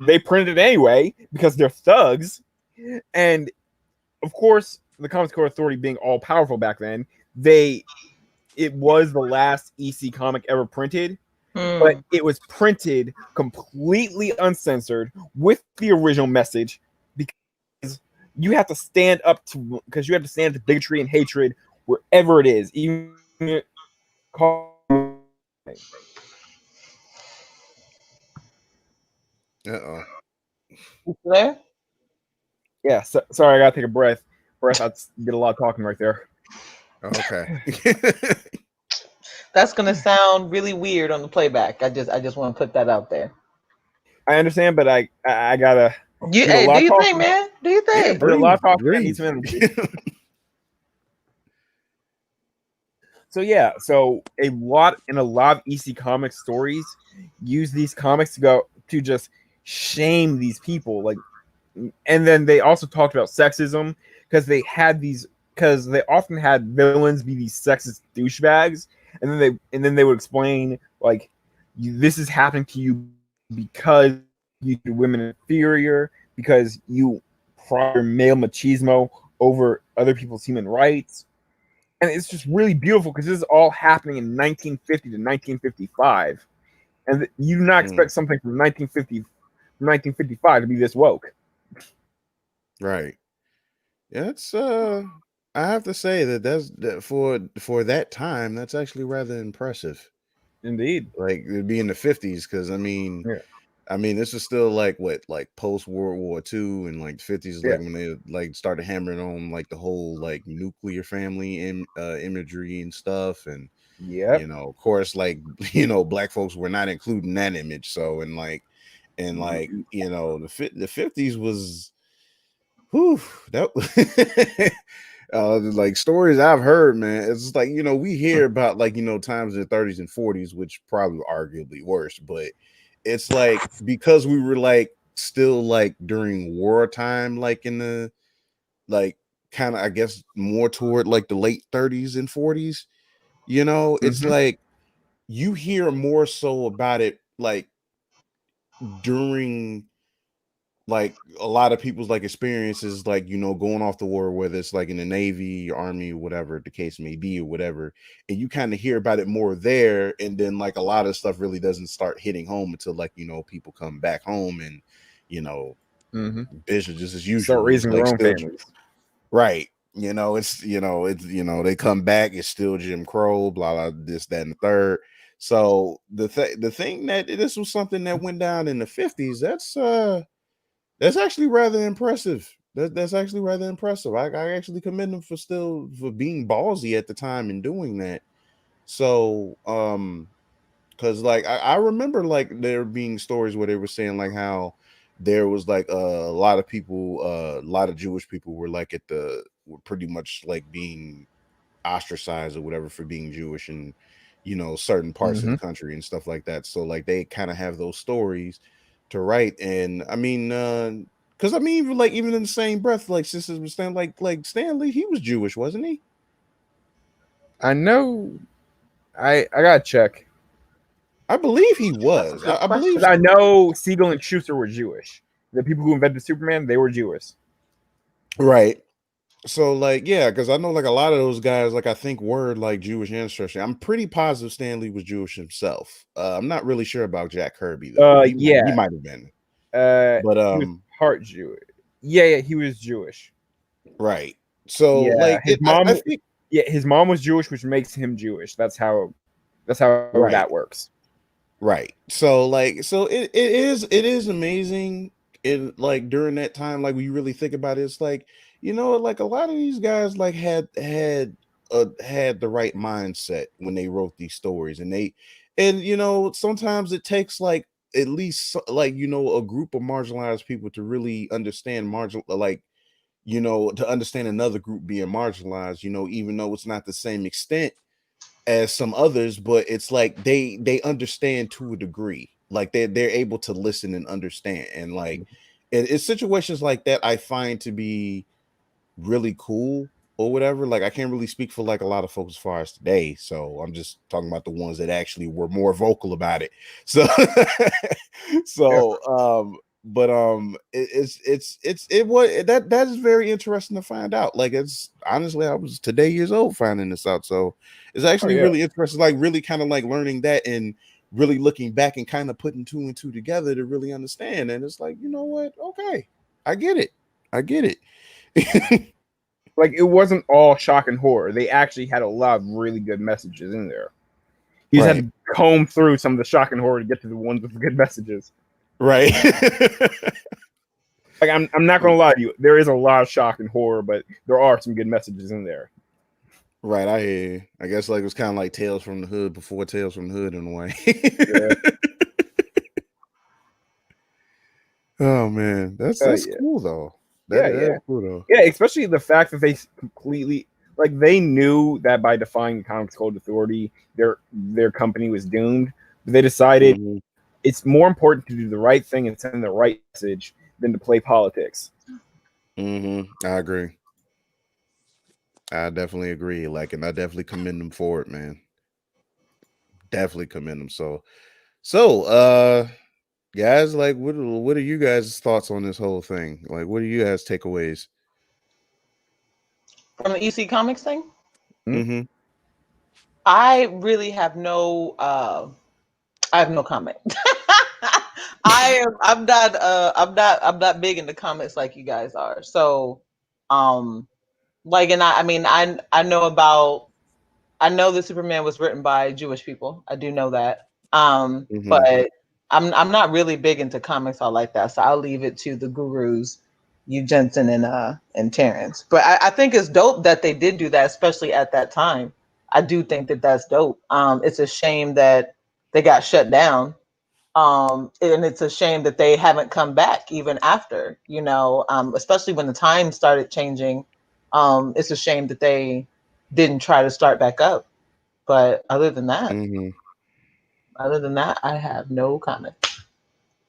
they printed it anyway because they're thugs. And of course, the Comics Code Authority being all powerful back then, they it was the last EC comic ever printed, but Mm. it was printed completely uncensored with the original message because you have to stand up to bigotry and hatred wherever it is, even Uh-oh. You there? yeah. Sorry, I gotta take a breath. I did a lot of talking right there. Okay. That's gonna sound really weird on the playback. I just want to put that out there. I understand, but I gotta You, did a hey, do lot of you think, talking. man? Do you Yeah, think? I did a lot breathe, of talking. I need breathe. some energy. So a lot of EC comic stories use these comics to go to just shame these people, like, and then they also talked about sexism because they often had villains be these sexist douchebags, and then they would explain like, this is happening to you because you treat women inferior, because you prior male machismo over other people's human rights. And it's just really beautiful because this is all happening in 1950 to 1955, and you do not Mm, expect something from 1955 to be this woke. right. Yeah, it's I have to say that for that time, that's actually rather impressive. Indeed. Like it'd be in the 50s, because Yeah. I mean, this is still like what, like post World War II, and like 50s is Yeah. like when they like started hammering on like the whole like nuclear family imagery and stuff, and Yep. Of course, like black folks were not including that image. So and the 50s was, whew, that like stories I've heard, man. It's just like, we hear about like, times in the 30s and 40s, which probably arguably worse, but it's like because we were like still like during wartime, like in the like kind of I guess more toward like the late 30s and 40s, it's Mm-hmm. like you hear more so about it like during like a lot of people's like experiences, like going off the war, whether it's like in the Navy, Army, whatever the case may be, or whatever, and you kind of hear about it more there, and then like a lot of stuff really doesn't start hitting home until like people come back home, and you know Mm-hmm. business just as Start usual. It's raising their like own still families. right. They come back, it's still Jim Crow, blah blah, this, that, and the third. So the thing that this was something that went down in the 50s, that's actually rather impressive. That's actually rather impressive. I actually commend them for being ballsy at the time and doing that. So because like I remember like there being stories where they were saying like how there was like a lot of people, a lot of Jewish people were like were pretty much like being ostracized or whatever for being Jewish in certain parts of Mm-hmm. the country and stuff like that. So like they kind of have those stories to write, and I mean, because I mean, even in the same breath, like sisters was saying, like Stanley, he was Jewish, wasn't he? I know. I gotta check. I believe he That's a was. good I believe. Because question. I know Siegel and Schuster were Jewish. The people who invented Superman, they were Jewish. Right. So like yeah, because I know like a lot of those guys like I think were like Jewish ancestry. I'm pretty positive Stanley was Jewish himself. I'm not really sure about Jack Kirby though. He Yeah. might have been, but He was part Jewish. Yeah, he was Jewish. right. So Yeah, like I think his mom was Jewish, which makes him Jewish. That's how that right. works. Right. So like it is amazing in like during that time, like when you really think about it, it's like, like a lot of these guys like had the right mindset when they wrote these stories, and sometimes it takes like at least like a group of marginalized people to really understand to understand another group being marginalized, even though it's not the same extent as some others, but it's like they understand to a degree, like they're able to listen and understand, and like it's situations like that I find to be really cool or whatever. Like I can't really speak for like a lot of folks as far as today, so I'm just talking about the ones that actually were more vocal about it. So Yeah. but it was that is very interesting to find out. Like it's honestly I was today years old finding this out, so it's Oh actually yeah. really interesting, like really kind of like learning that and really looking back and kind of putting two and two together to really understand. And it's like, you know what, okay, I get it, I get it. Like it wasn't all shock and horror. They actually had a lot of really good messages in there. You just had Right. to comb through some of the shock and horror to get to the ones with the good messages. Right. Like I'm not gonna lie to you, there is a lot of shock and horror, but there are some good messages in there. Right, I hear you. I guess like it was kind of like Tales from the Hood before Tales from the Hood in a way. Yeah. Oh man, that's Yeah. cool though. Yeah, That's yeah. cool though. Yeah, especially the fact that they completely like they knew that by defying the Comics Code Authority, their company was doomed. But they decided Hmm. it's more important to do the right thing and send the right message than to play politics. I agree. I definitely agree. Like, and I definitely commend them for it, man. Definitely commend them. So, guys, like, what are you guys' thoughts on this whole thing? Like, what are you guys' takeaways? From the EC Comics thing, Hmm? Mm-hmm. I really have no I have no comment. I'm not big into comics like you guys are. So um like, and I mean I know that Superman was written by Jewish people. I do know that. Mm-hmm. But I'm not really big into comics all like that. So I'll leave it to the gurus, you Jensen and Terrence. But I think it's dope that they did do that, especially at that time. I do think that that's dope. It's a shame that they got shut down. And it's a shame that they haven't come back even after, especially when the times started changing. It's a shame that they didn't try to start back up. But Hmm. other than that, I have no comment.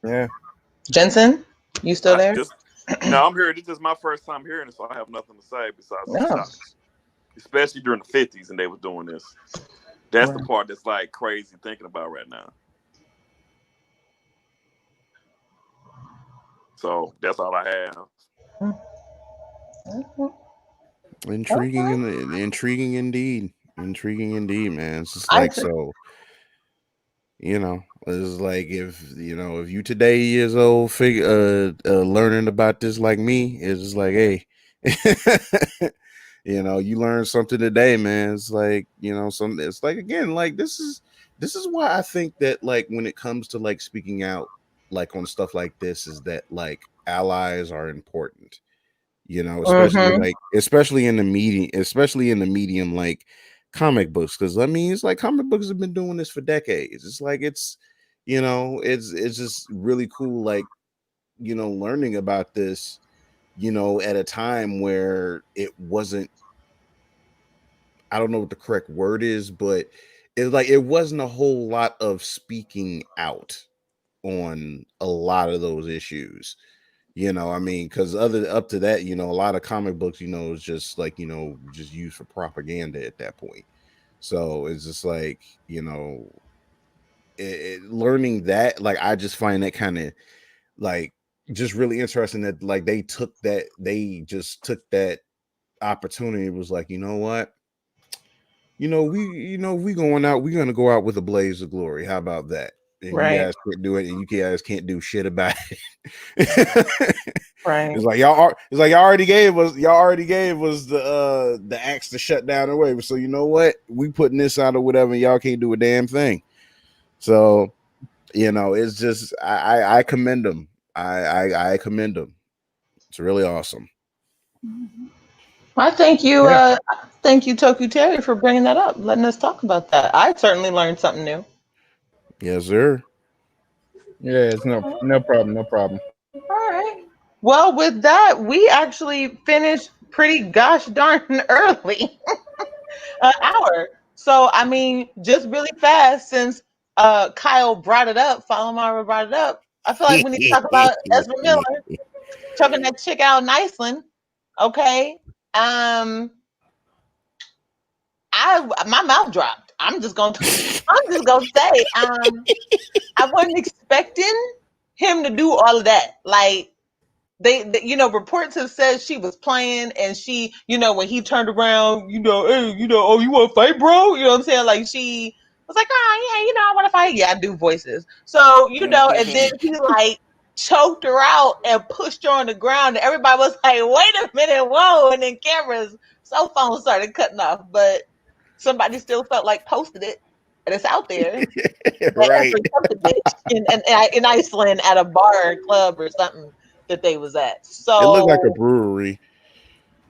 Yeah. Jensen, you still I there? just no, I'm here. This is my first time hearing it, so I have nothing to say besides I'm No. shocked. Especially during the '50s, and they were doing this. That's the Right. part that's like crazy thinking about right now. So that's all I have. Mhm. Intriguing Okay. and intriguing indeed. Intriguing indeed, man. It's just I like think, so. It's like if you today years old, learning about this like me, it's just like, hey, you learn something today, man. It's like, it's like, again, like this is why I think that, like, when it comes to like speaking out like on stuff like this, is that like allies are important, especially mhm. like especially in the medium like comic books, because I mean, it's like comic books have been doing this for decades. It's like it's just really cool, like, learning about this, at a time where it wasn't, I don't know what the correct word is, but it's like it wasn't a whole lot of speaking out on a lot of those issues. I mean, because other up to that, a lot of comic books, is just like, just used for propaganda at that point. So it's just like, learning that, like, I just find that kind of like just really interesting that like they just took that opportunity. It was like, you know what? We going out, we're gonna go out with a blaze of glory. How about that? And you Right. guys can't do it, and you guys can't do shit about it. Right. It's like y'all already gave us the axe to shut down the way. So you know what? We putting this out or whatever, and y'all can't do a damn thing. So it's just I commend them. I commend them. It's really awesome. I thank you. Yeah. Thank you, Toku Terry, for bringing that up, letting us talk about that. I certainly learned something new. Yes, sir. Yeah. It's no problem. No problem. All right. Well, with that, we actually finished pretty gosh darn early, an hour. So, I mean, just really fast, since Kyle brought it up, Falomara brought it up. I feel like we need to talk about Ezra Miller choking that chick out in Iceland. Okay. Um, my mouth dropped. I'm just gonna say, I wasn't expecting him to do all of that. Like, reports have said she was playing, and she, when he turned around, hey, oh, you want to fight, bro? You know what I'm saying? Like, she was like, oh yeah, I want to fight. Yeah, I do voices. So, and then he like choked her out and pushed her on the ground, and everybody was like, wait a minute, whoa! And then cameras, cell phones started cutting off, but somebody still felt like posted it, and it's out there. That Right. Ezra took the bitch in Iceland at a bar or club or something that they was at. It looked like a So brewery.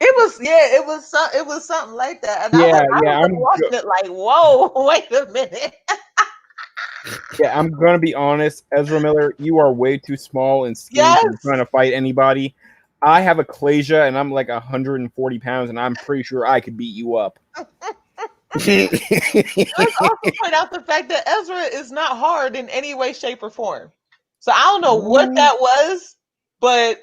it was something like that. And Yeah. I was Yeah. like watching it like, whoa, wait a minute. Yeah, I'm gonna be honest, Ezra Miller, you are way too small and skinny to be Yes. trying to fight anybody. I have a Clasia and I'm like 140 pounds, and I'm pretty sure I could beat you up. Let's also point out the fact that Ezra is not hard in any way, shape, or form. So I don't know what Well, that was, but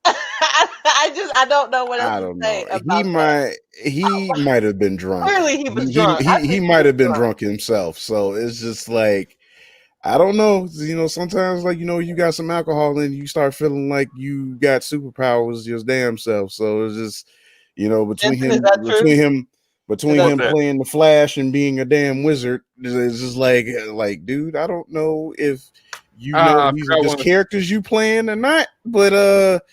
I don't know what else I to don't say know. He about that. might he might have been drunk. Clearly he He was he drunk. I he, he think he might was have been drunk. drunk himself. So it's just like, I don't know. Sometimes, like, you got some alcohol and you start feeling like you got superpowers your damn self. So it's just, between Jensen, is him that true? between him Is between that What's him that? playing the Flash and being a damn wizard, it's just like, dude, I don't know if I these are forgot just one of the, characters you playing or not, but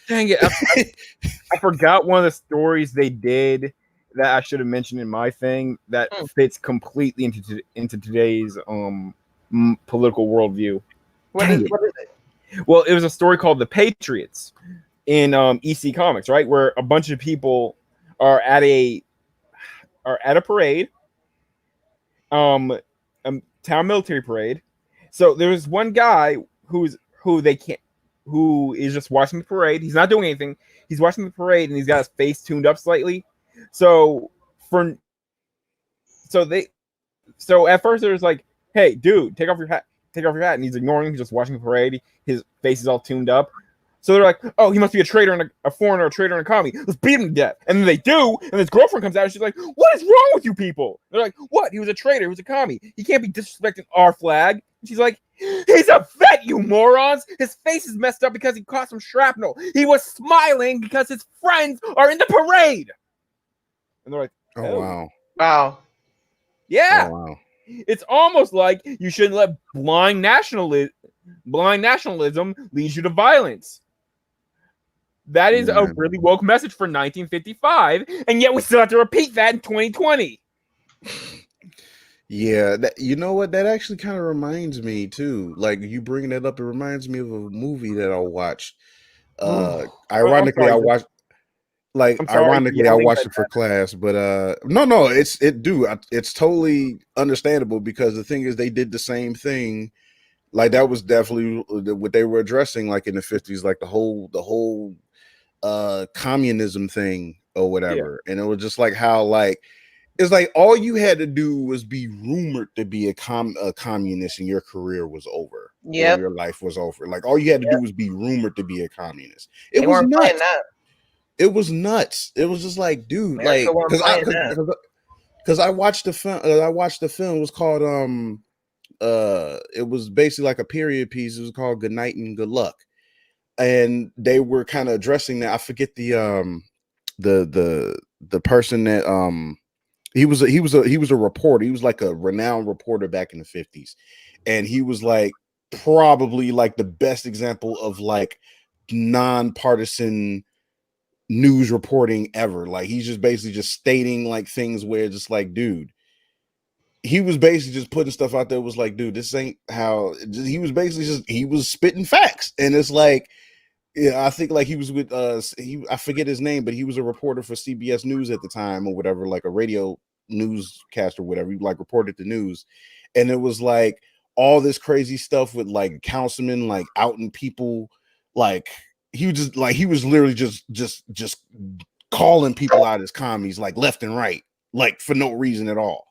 dang it, I forgot one of the stories they did that I should have mentioned in my thing that Hmm. fits completely into today's political worldview. What Dang is it. it? Well, it was a story called The Patriots in EC Comics, right? Where a bunch of people are at a are at a parade, um, town military parade. So there's one guy who they can't who is just watching the parade. He's not doing anything. He's watching the parade and he's got his face tuned up slightly. So for so at first there's like, hey dude, take off your hat, and he's ignoring. He's just watching the parade. His face is all tuned up. So they're like, oh, he must be a traitor and a foreigner, a traitor and a commie. Let's beat him to death. And then they do, and his girlfriend comes out and she's like, what is wrong with you people? They're like, what? He was a traitor. He was a commie. He can't be disrespecting our flag. And she's like, he's a vet, you morons. His face is messed up because he caught some shrapnel. He was smiling because his friends are in the parade. And they're like, Oh wow. Wow. yeah. Oh wow. It's almost like you shouldn't let blind nationalism lead you to violence. That is a really woke message for 1955, and yet we still have to repeat that in 2020. Yeah, you know what? That actually kind of reminds me too. Like you bringing that up, it reminds me of a movie that I watched. Ironically, I watched. Like I'm sorry, ironically, I watched it for class, but no, it's totally understandable because the thing is, they did the same thing. Like that was definitely what they were addressing, like in the 50s, like the whole communism thing or whatever. And it was just like how like it's like all you had to do was be rumored to be a communist and your career was over. Yep. Or your life was over. Like all you had to do was be rumored to be a communist. It They was weren't playing nuts. that. It was nuts. It was just like, dude, America like weren't because I watched the film. I watched the film. It was called it was basically like a period piece. It was called Good Night and Good Luck, and they were kind of addressing that. I forget the person that he was a reporter. He was like a renowned reporter back in the 50s, and he was like probably like the best example of like nonpartisan news reporting ever. Like he's just basically just stating like things where just like, dude, he was basically just putting stuff out there. Was like, dude, this ain't how. He was basically just he was spitting facts, and it's like, yeah, I think like he was with I forget his name, but he was a reporter for CBS News at the time or whatever, like a radio newscaster, whatever. He like reported the news, and it was like all this crazy stuff with like councilmen like outing people, like he was literally just calling people out as commies like left and right, like for no reason at all.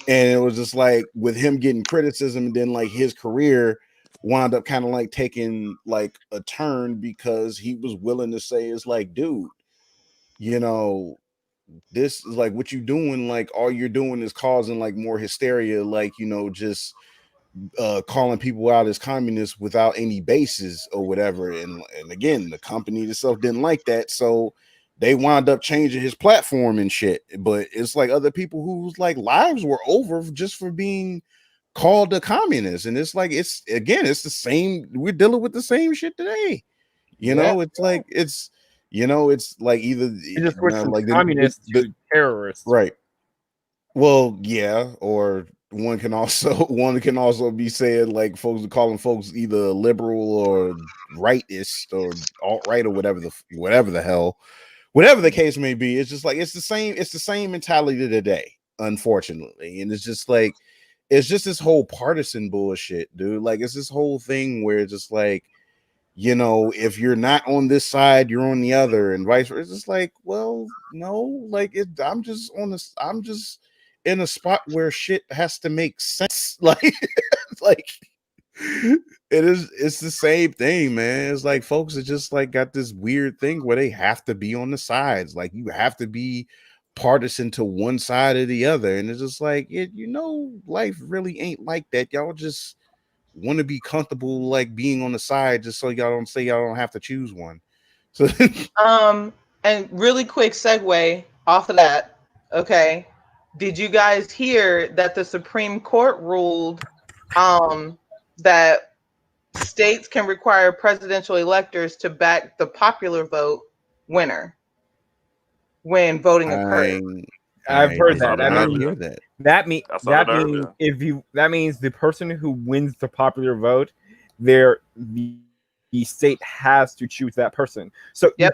And it was just like with him getting criticism, and then like his career wound up kind of like taking like a turn because he was willing to say, it's like, dude, you know, this is like what you doing, like all you're doing is causing like more hysteria, like, you know, just calling people out as communists without any basis or whatever. And again, the company itself didn't like that, so they wound up changing his platform and shit. But it's like other people whose like lives were over just for being called a communist. And it's like it's the same, we're dealing with the same shit today. You know, it's like it's like either It just switched from like communist to terrorist. right. Well, yeah, or one can also be said like folks are calling folks either liberal or rightist or alt-right or whatever the hell, whatever the case may be. It's just like it's the same mentality today, unfortunately. And it's just like it's just this whole partisan bullshit, dude. Like it's this whole thing where it's just like, you know, if you're not on this side, you're on the other, and vice versa. It's just like, well, no, like I'm just in a spot where shit has to make sense. Like, like it's the same thing, man. It's like folks are just like got this weird thing where they have to be on the sides. Like you have to be partisan to one side or the other. And it's just like life really ain't like that. Y'all just want to be comfortable like being on the side just so y'all don't say y'all don't have to choose one. So and really quick segue off of that. Okay. Did you guys hear that the Supreme Court ruled that states can require presidential electors to back the popular vote winner when voting occurs? I've heard that. That means that means the person who wins the popular vote, the state has to choose that person. So you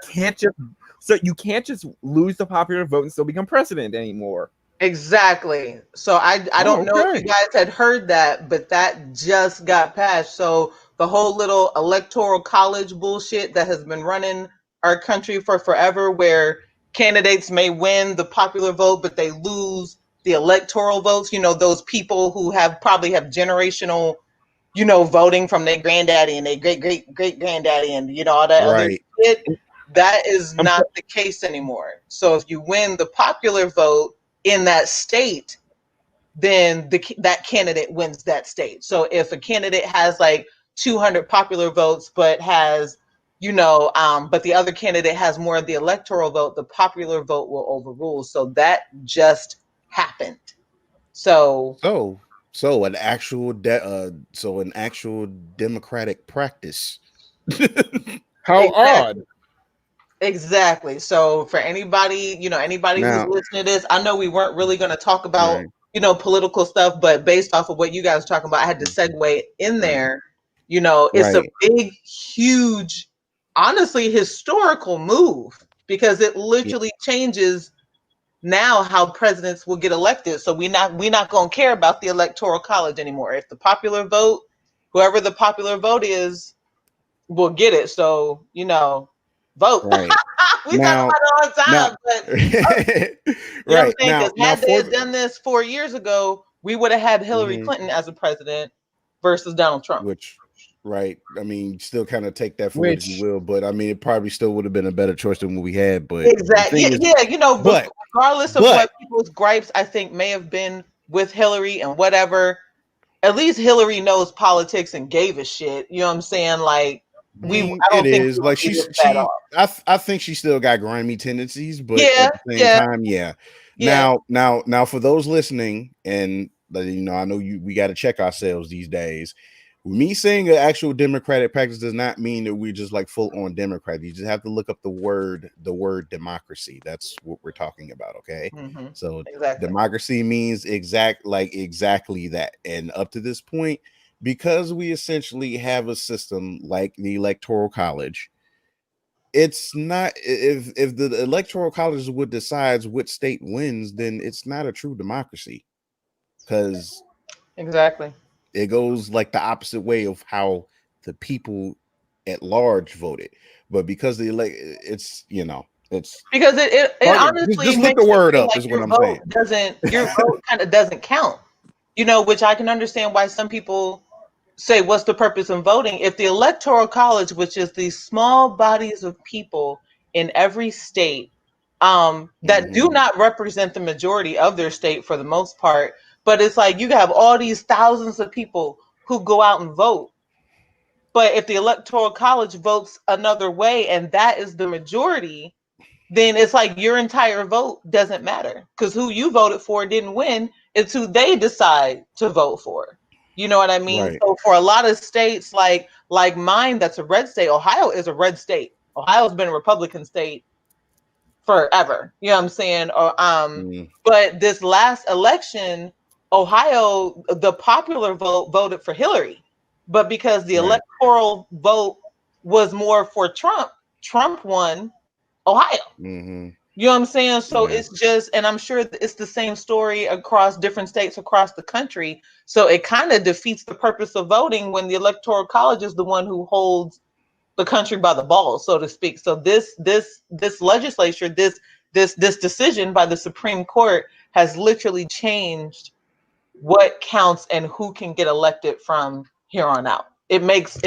can't just lose the popular vote and still become president anymore. Exactly. So I Oh, don't know if you okay. guys had heard that, but that just got passed. So the whole little electoral college bullshit that has been running our country for forever, where candidates may win the popular vote, but they lose the electoral votes. You know, those people who have probably have generational, voting from their granddaddy and their great granddaddy and all that other Right. shit. That is I'm not the case anymore. So if you win the popular vote in that state, then that candidate wins that state. So if a candidate has like 200 popular votes, but but the other candidate has more of the electoral vote, the popular vote will overrule. So that just happened. So So, so an actual democratic practice. how odd. exactly. Exactly. So for anybody, anybody who's Now, listening to this, I know we weren't really going to talk about, right, political stuff, but based off of what you guys were talking about, I had to segue in right, there. It's a right. big, huge, honestly, historical move because it Yeah, literally changes now how presidents will get elected. So we not going to care about the electoral college anymore. If the popular vote, whoever the popular vote is, will get it. So, vote. right. We talk about Now, it all the now, time, but you know what I'm right saying? Because now, had they for had done this 4 years ago, we would have had Hillary mhm, Clinton as a president versus Donald Trump. which, right. I mean, still kind of take that for what you Which will, but I mean, it probably still would have been a better choice than what we had. But the Exactly. thing Yeah, is, yeah. but, Regardless of but, what people's gripes, I think may have been with Hillary and whatever. At least Hillary knows politics and gave a shit. You know what I'm saying? Like I we, mean, I it don't think is we would like be this bad off. I think she still got grimy tendencies, but Yeah, at the same yeah, time, yeah. yeah. Now, for those listening, and I know we got to check ourselves these days. Me saying an actual democratic practice does not mean that we're just like full on Democrat. You just have to look up the word democracy. That's what we're talking about. Okay, Hmm. so Exactly. democracy means exactly that. And up to this point, because we essentially have a system like the electoral college, it's not, if the electoral college is what decides what state wins, then it's not a true democracy, because Exactly. it goes like the opposite way of how the people at large voted. But because the elect it's it's Because it hard. Just honestly look the makes it word feel up like is what I'm saying. your vote kind of doesn't count. Which I can understand why some people say, what's the purpose of voting? If the electoral college, which is these small bodies of people in every state, that do Hmm. not represent the majority of their state for the most part, but it's like you have all these thousands of people who go out and vote. But if the electoral college votes another way and that is the majority, then it's like your entire vote doesn't matter because who you voted for didn't win. It's who they decide to vote for. You know what I mean? Right. So for a lot of states like mine, that's a red state. Ohio is a red state. Ohio's been a Republican state forever. You know what I'm saying? Mm, But this last election, Ohio, the popular vote voted for Hillary, but because the right. electoral vote was more for Trump, Trump won Ohio. Hmm. You know what I'm saying? So Yeah. it's just, and I'm sure it's the same story across different states across the country. So it kind of defeats the purpose of voting when the electoral college is the one who holds the country by the balls, so to speak. So this legislature, this decision by the Supreme Court has literally changed what counts and who can get elected from here on out. It Right. makes,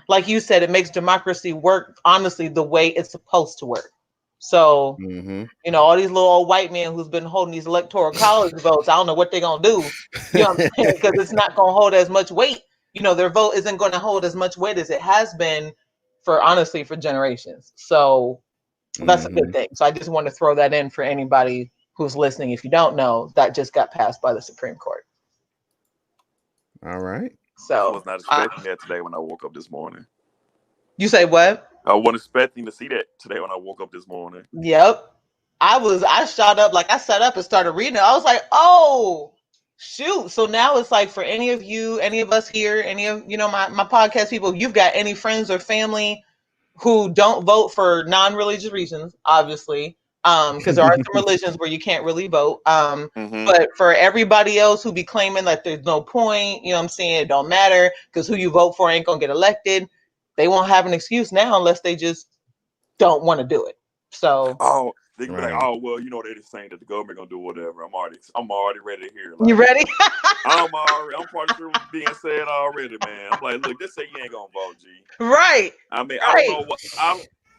like you said, it makes democracy work honestly the way it's supposed to work. So Hmm. all these little old white men who's been holding these electoral college votes, I don't know what they're gonna do. You know what I'm saying? Because it's not gonna hold as much weight. Their vote isn't gonna hold as much weight as it has been for honestly for generations. So that's a good Hmm. thing. So I just want to throw that in for anybody who's listening. If you don't know, that just got passed by the Supreme Court. All right. I So was not expecting that today when I woke up this morning. you say what? I wasn't expecting to see that today when I woke up this morning. Yep. I shot up, like I sat up and started reading it. I was like, oh shoot. So now it's like for any of you, any of us here, any of my podcast people, if you've got any friends or family who don't vote for non-religious reasons, obviously, Because there are some religions where you can't really vote. Mm-hmm. But for everybody else who be claiming that there's no point, you know what I'm saying, it don't matter because who you vote for ain't gonna get elected. They won't have an excuse now unless they just don't want to do it. So Oh, they can be like, Right. oh well, they're just saying that the government gonna do whatever. I'm already ready to hear. you Like ready? I'm probably sure what's being said already, man. I'm like, look, just say you ain't gonna vote, G. Right, I mean, I don't right. know what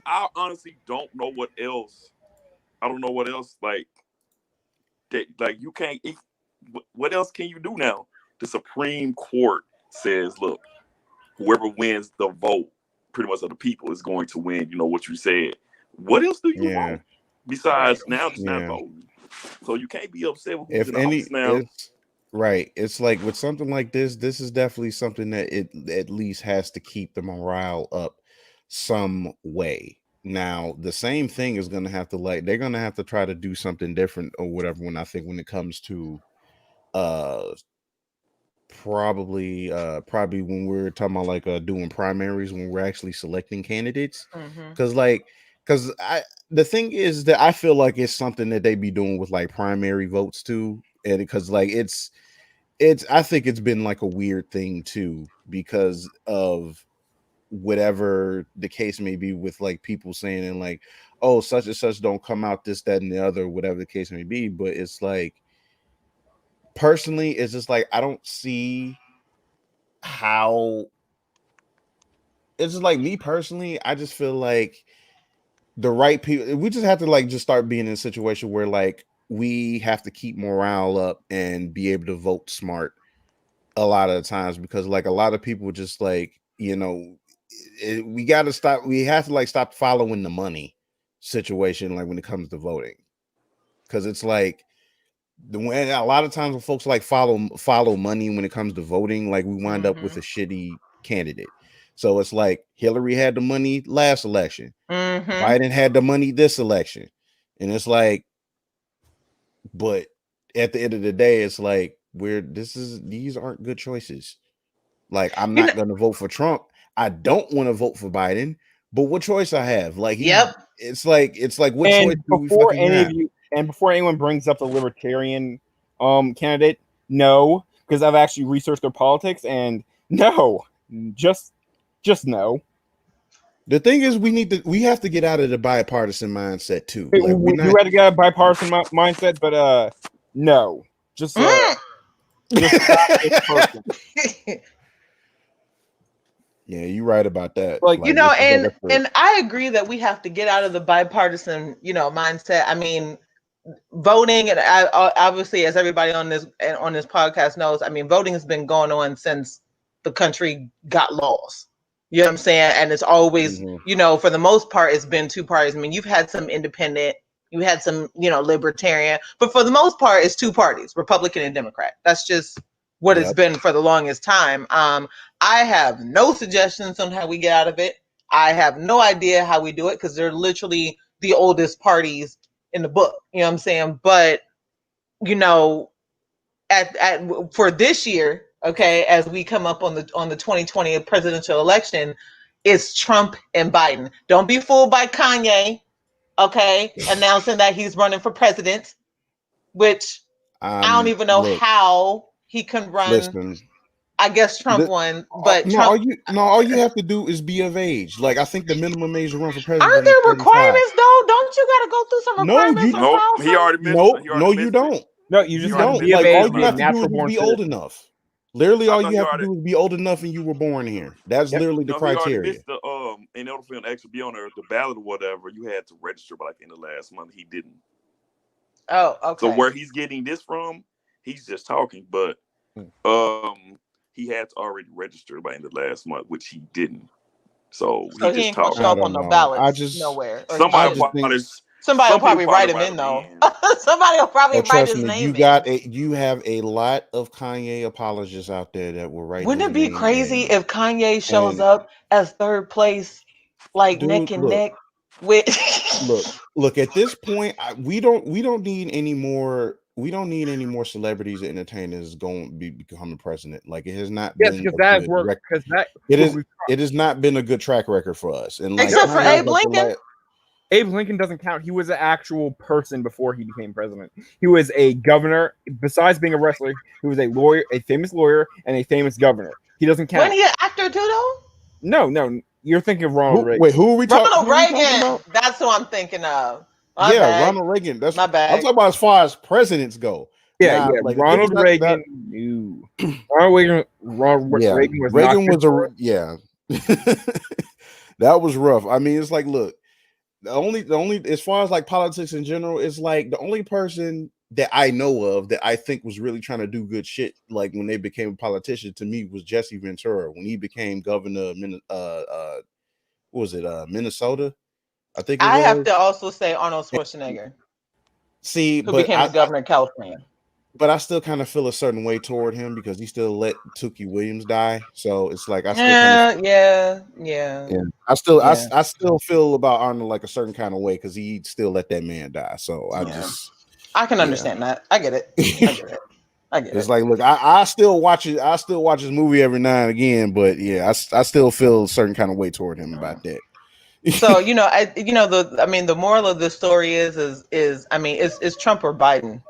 I honestly don't know what else. I don't know what else like you can't. What else can you do now? The Supreme Court says, look, whoever wins the vote, pretty much of the people, is going to win. You know what you said. What else do you Yeah. want Right. besides now just not Yeah. voting? So you can't be upset with who's If in office any, now. it's right. It's like with something like this is definitely something that it at least has to keep the morale up some way. Now, the same thing is going to have to they're going to have to try to do something different or whatever when it comes to uh probably when we're talking about like doing primaries when we're actually selecting candidates, Hmm. because I the thing is that I feel like it's something that they be doing with like primary votes too, and because like it's I think it's been like a weird thing too because of whatever the case may be with like people saying and like, oh, such and such don't come out, this that and the other, whatever the case may be. But it's like personally it's just like I don't see how. It's just like me personally, I just feel like the right people, we just have to like just start being in a situation where like we have to keep morale up and be able to vote smart a lot of the times, because like a lot of people just like, we got to stop, we have to like stop following the money situation like when it comes to voting, because it's like the when a lot of times when folks like follow money when it comes to voting, like we wind up with Hmm. a shitty candidate. So it's like Hillary had the money last election, Hmm. Biden had the money this election, and it's like, but at the end of the day, it's like these aren't good choices. Like I'm You know, not going to vote for Trump. I don't want to vote for Biden, but what choice I have? Like yep. it's like what choice And do we fucking have? before anyone brings up the libertarian candidate, no, because I've actually researched their politics, and no, just no. The thing is, we have to get out of the bipartisan mindset too. Like we We do not. have to get a bipartisan mindset, but no, just Mm. not this person. Yeah, you're right about that. Like, You Like know, this is like and a trip. and I agree that we have to get out of the bipartisan, mindset. I mean, voting, and obviously, as everybody on this podcast knows, I mean, voting has been going on since the country got laws. You know what I'm saying? And it's always, Mhm. for the most part, it's been two parties. I mean, you've had some independent, you had some, libertarian, but for the most part, it's two parties, Republican and Democrat. That's just what it's Yep. been for the longest time. I have no suggestions on how we get out of it. I have no idea how we do it because they're literally the oldest parties in the book. You know what I'm saying? But you know, at for this year, okay, as we come up on the 2020 presidential election, it's Trump and Biden. Don't be fooled by Kanye, okay, announcing that he's running for president, which I don't even know Look, how he can run. listen. I guess Trump The, won, but no, Trump. all you have to do is be of age. Like I think the minimum age to run for Aren't president is there 35. requarements though? Don't you got to go through some No, requirements you or Nope. file He some? already missed. no, He already no, you missed it. don't. no, you He just You already have to don't. be missed of the Like age all and you be a have deadline. to do natural is just born be old citizen. enough. Literally, I all thought you he have to already. do is be old enough and you were born here. That's Yep. literally the No, he already criteria. missed the in order for him to actually be on the ballot or whatever, you had to register by like the end of last month. He didn't. Oh, So okay. where he's getting this from, he's just talking, but Mm. he had to already register by the end of last month, which he didn't. So he So he just ain't gonna talking. show I up on don't no know. ballots nowhere, or he I Somebody just shouldn't. think probably Somebody will some people probably write probably him write in him though. in. Somebody will probably oh, write trust his me, name in. you have a lot of Kanye apologists out there that will write Wouldn't his it be name crazy in. if Kanye shows And up as third place, like neck dude, and neck with? look, at this point, we don't need any more. We don't need any more celebrities or entertainers going to be becoming president. Like it has not Yes, been because a that is good where record. because that It what is. we It has not been a good track record for us. And like yep Except for Kanye Abe is like the Lincoln. last. Abe Lincoln doesn't count. He was an actual person before he became president. He was a governor. Besides being a wrestler, he was a lawyer, a famous lawyer, and a famous governor. He doesn't Wasn't count. he an actor too though? No, you're thinking of Ronald Reagan. Wait, who are we talking? Who Ronald are we talking Reagan. about? That's who I'm thinking of. My Yeah, bad. Ronald Reagan. That's My I'm bad. talking about as far as presidents go. Yeah, Now, yeah. like if it was Ronald that Reagan. No. Ronald yeah, Reagan was not Reagan good was for a us. yeah. That was rough. I mean, it's like, look, the only as far as like politics in general, it's like the only person that I know of that I think was really trying to do good shit, like when they became a politician, to me was Jesse Ventura when he became governor of what was it, Minnesota? I think it I have was. to also say Arnold Schwarzenegger, See, who became the governor of California. but I still kind of feel a certain way toward him because he still let Tookie Williams die. So it's like I still kind of Yeah. yeah. Yeah. I still feel about Arnold like a certain kind of way because he still let that man die. So I Yeah. just I can yeah. understand that. I get it. I get it. I get It's it. like, look, I still watch it. I still watch his movie every now and again, but yeah, I still feel a certain kind of way toward him about that. So the moral of this story is I mean it's Trump or Biden,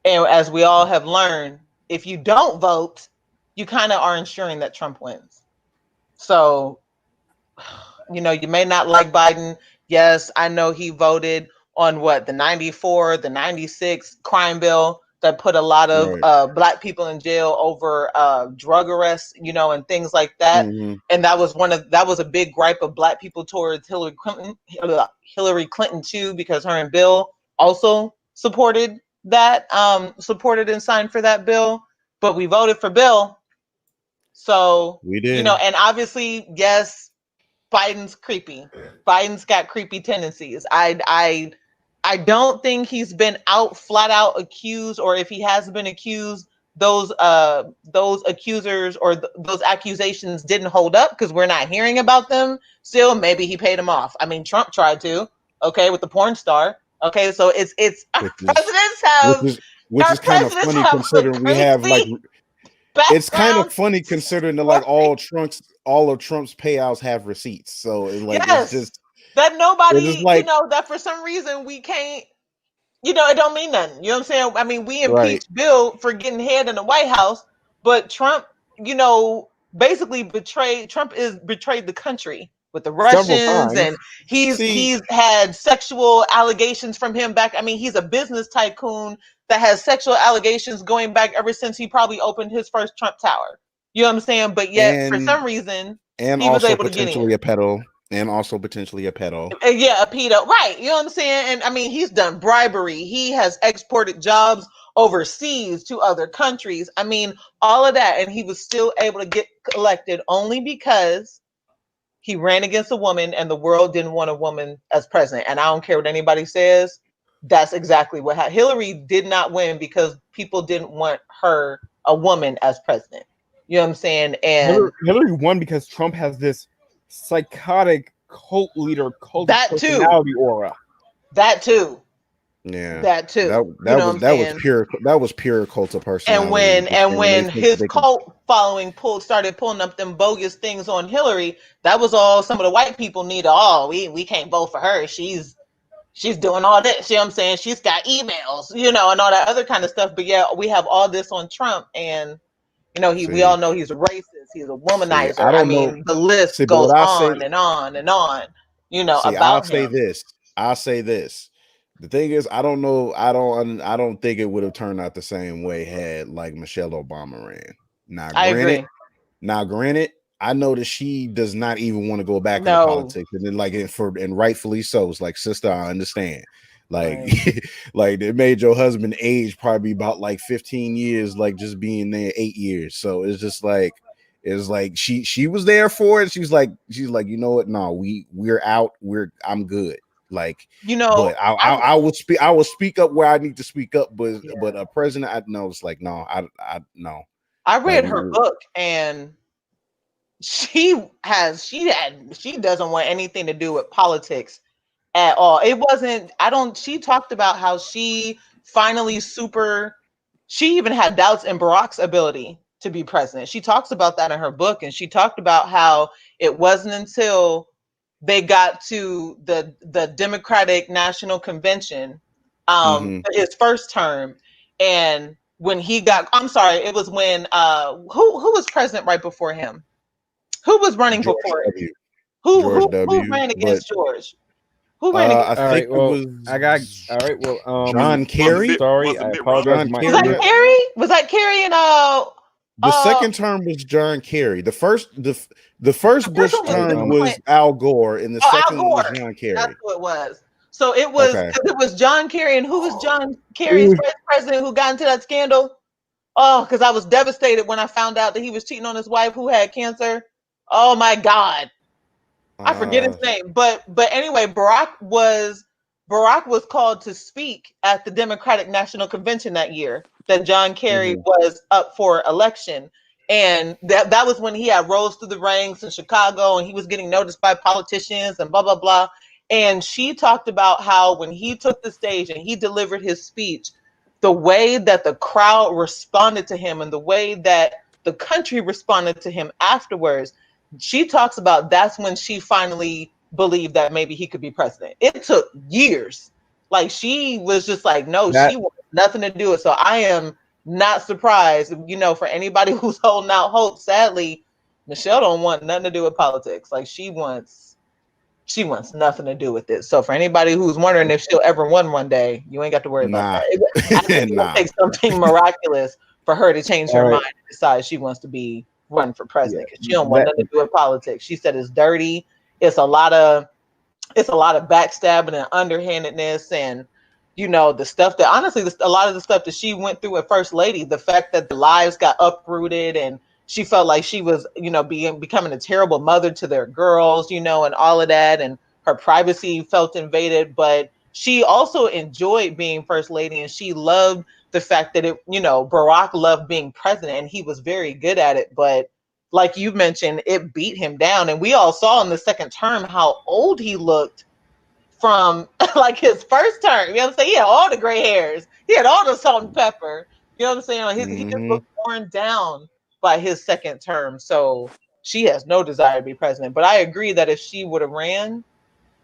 and as we all have learned, if you don't vote, you kind of are ensuring that Trump wins. So you may not like Biden. Yes, I know he voted on what the 94, the 96 crime bill that put a lot of Right. black people in jail over drug arrests, and things like that. Hmm. And that was a big gripe of black people towards Hillary Clinton too, because her and Bill also supported and signed for that bill. But we voted for Bill. So, We did. and obviously, yes, Biden's creepy. Biden's got creepy tendencies. I don't think he's been out flat out accused, or if he has been accused, those accusers or those accusations didn't hold up because we're not hearing about them. Still, maybe he paid them off. I mean, Trump tried to, okay, with the porn star. Okay, so it's our Which is presidents which have is which our is kind of presidents funny have a considering we have like crazy it's kind of background funny considering that like story. all of Trump's payouts have receipts. So like Yes, that it's just nobody, like that for some reason we can't, it don't mean nothing. You know what I'm saying? I mean, we right. impeached Bill for getting head in the White House, but Trump, basically Trump is betrayed the country with the Several Russians, times. and he's See, he's had sexual allegations from him back. I mean, he's a business tycoon that has sexual allegations going back ever since he probably opened his first Trump Tower. You know what I'm saying? But yet, for and some reason, and he was also able to get potentially in. a pedo, and also potentially a pedo. Yeah, a pedo, right? You know what I'm saying? And I mean, he's done bribery. He has exported jobs overseas to other countries. I mean, all of that, and he was still able to get elected only because he ran against a woman, and the world didn't want a woman as president. And I don't care what anybody says. That's exactly what happened. Hillary did not win because people didn't want a woman, as president. You know what I'm saying? And Hillary won because Trump has this psychotic cult leader, cult of that too, personality aura. that too, Yeah, that that too. You that know what was I'm that was saying? pure cult of And personality. when Just and saying when his cult following started pulling up them bogus things on Hillary, that was all some of the white people need. Oh, we can't vote for her. She's doing all this. You know what I'm saying? She's got emails, and all that other kind of stuff. But yeah, we have all this on Trump, and we see all know he's a racist. He's a see womanizer. I I don't know. mean, the list See, but goes what I say on and on and on. See, I'll About say him. this. I'll say this. The thing is, I don't know. I don't think it would have turned out the same way had like Michelle Obama ran. Now, I granted, agree. now, granted, I know that she does not even want to go back into No, politics, and then and rightfully so. It's like, sister, I understand. Like, right. like it made your husband age probably about like 15 years, like just being there 8 years. So it's like she was there for it. She's like, you know what? No, we're out. I'm good. Like, You know, but I will speak up where I need to speak up. But a president, I know it's like no, I no. I Like read her book, and she doesn't want anything to do with politics at all. It wasn't, I don't, she talked about how she even had doubts in Barack's ability to be president. She talks about that in her book, and she talked about how it wasn't until they got to the Democratic National Convention, Hmm. his first term, and when he got, I'm sorry, it was when who was president right before him? Who was running George before? W. Who George who W. ran But against George? Who ran against I All think right. it Well, was I got. All right. Well, John Was it Kerry. Mitt? sorry. Was it I Mitt apologize Romney? for John my Was that Kerry. ignorance. Kerry? Was that Kerry and The uh second term was John Kerry. The the first first Bush one was Wait. Bill term Clinton. was Al Gore, and the Oh, Al second one was Gore. John That's Kerry. who it was. So it was Okay. because it was John Kerry, and who was John It Kerry's was. vice president who got into that scandal? Oh, because I was devastated when I found out that he was cheating on his wife who had cancer. Oh my God. I forget his Uh, name, but anyway, Barack was called to speak at the Democratic National Convention that year that John Kerry mhm. was up for election, and that was when he had rose through the ranks in Chicago, and he was getting noticed by politicians and blah blah blah. And she talked about how when he took the stage and he delivered his speech, the way that the crowd responded to him and the way that the country responded to him afterwards, she talks about that's when she finally believed that maybe he could be president. It took years. Like she was just like, no, she That wants nothing to do with it. So I am not surprised, for anybody who's holding out hope. Sadly, Michelle don't want nothing to do with politics. Like she wants nothing to do with it. So for anybody who's wondering if she'll ever win one day, you ain't got to worry about Nah, that. I think it will nah. take something miraculous for her to change all her right. mind and decide she wants to be run for Yeah. president because she don't want That nothing to do with politics. She said it's dirty. It's a lot of it's a lot of backstabbing and underhandedness, and the stuff that honestly a lot of the stuff that she went through at first lady, the fact that the lives got uprooted, and she felt like she was becoming a terrible mother to their girls, and all of that, and her privacy felt invaded. But she also enjoyed being first lady, and she loved the fact that Barack loved being president, and he was very good at it. But like you mentioned, it beat him down. And we all saw in the second term how old he looked from like his first term. You know what I'm saying? He had all the gray hairs. He had all the salt and pepper. You know what I'm saying? Like he just Hmm. looked worn down by his second term. So she has no desire to be president. But I agree that if she would have ran,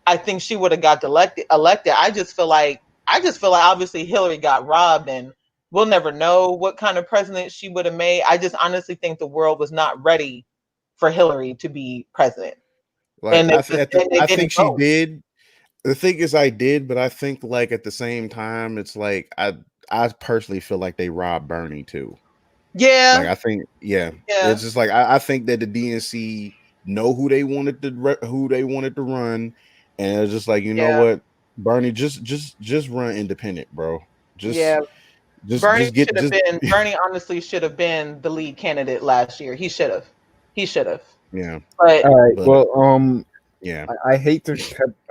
I think she would have got elected. I just feel like obviously Hillary got robbed, and we'll never know what kind of president she would have made. I just honestly think the world was not ready for Hillary to be president, Like and they I didn't think she vote. did. The thing is, I did, but I think like at the same time, it's like I personally feel like they robbed Bernie too. Like Yeah, I think, yeah, yeah, it's just like I think that the DNC know who they wanted to run, and it's just like you know yeah, what, Bernie, just run independent, bro. yeah. Just just get just Bernie honestly should have been the lead candidate last year. He should have. yeah, But all right. but Well, yeah, I hate to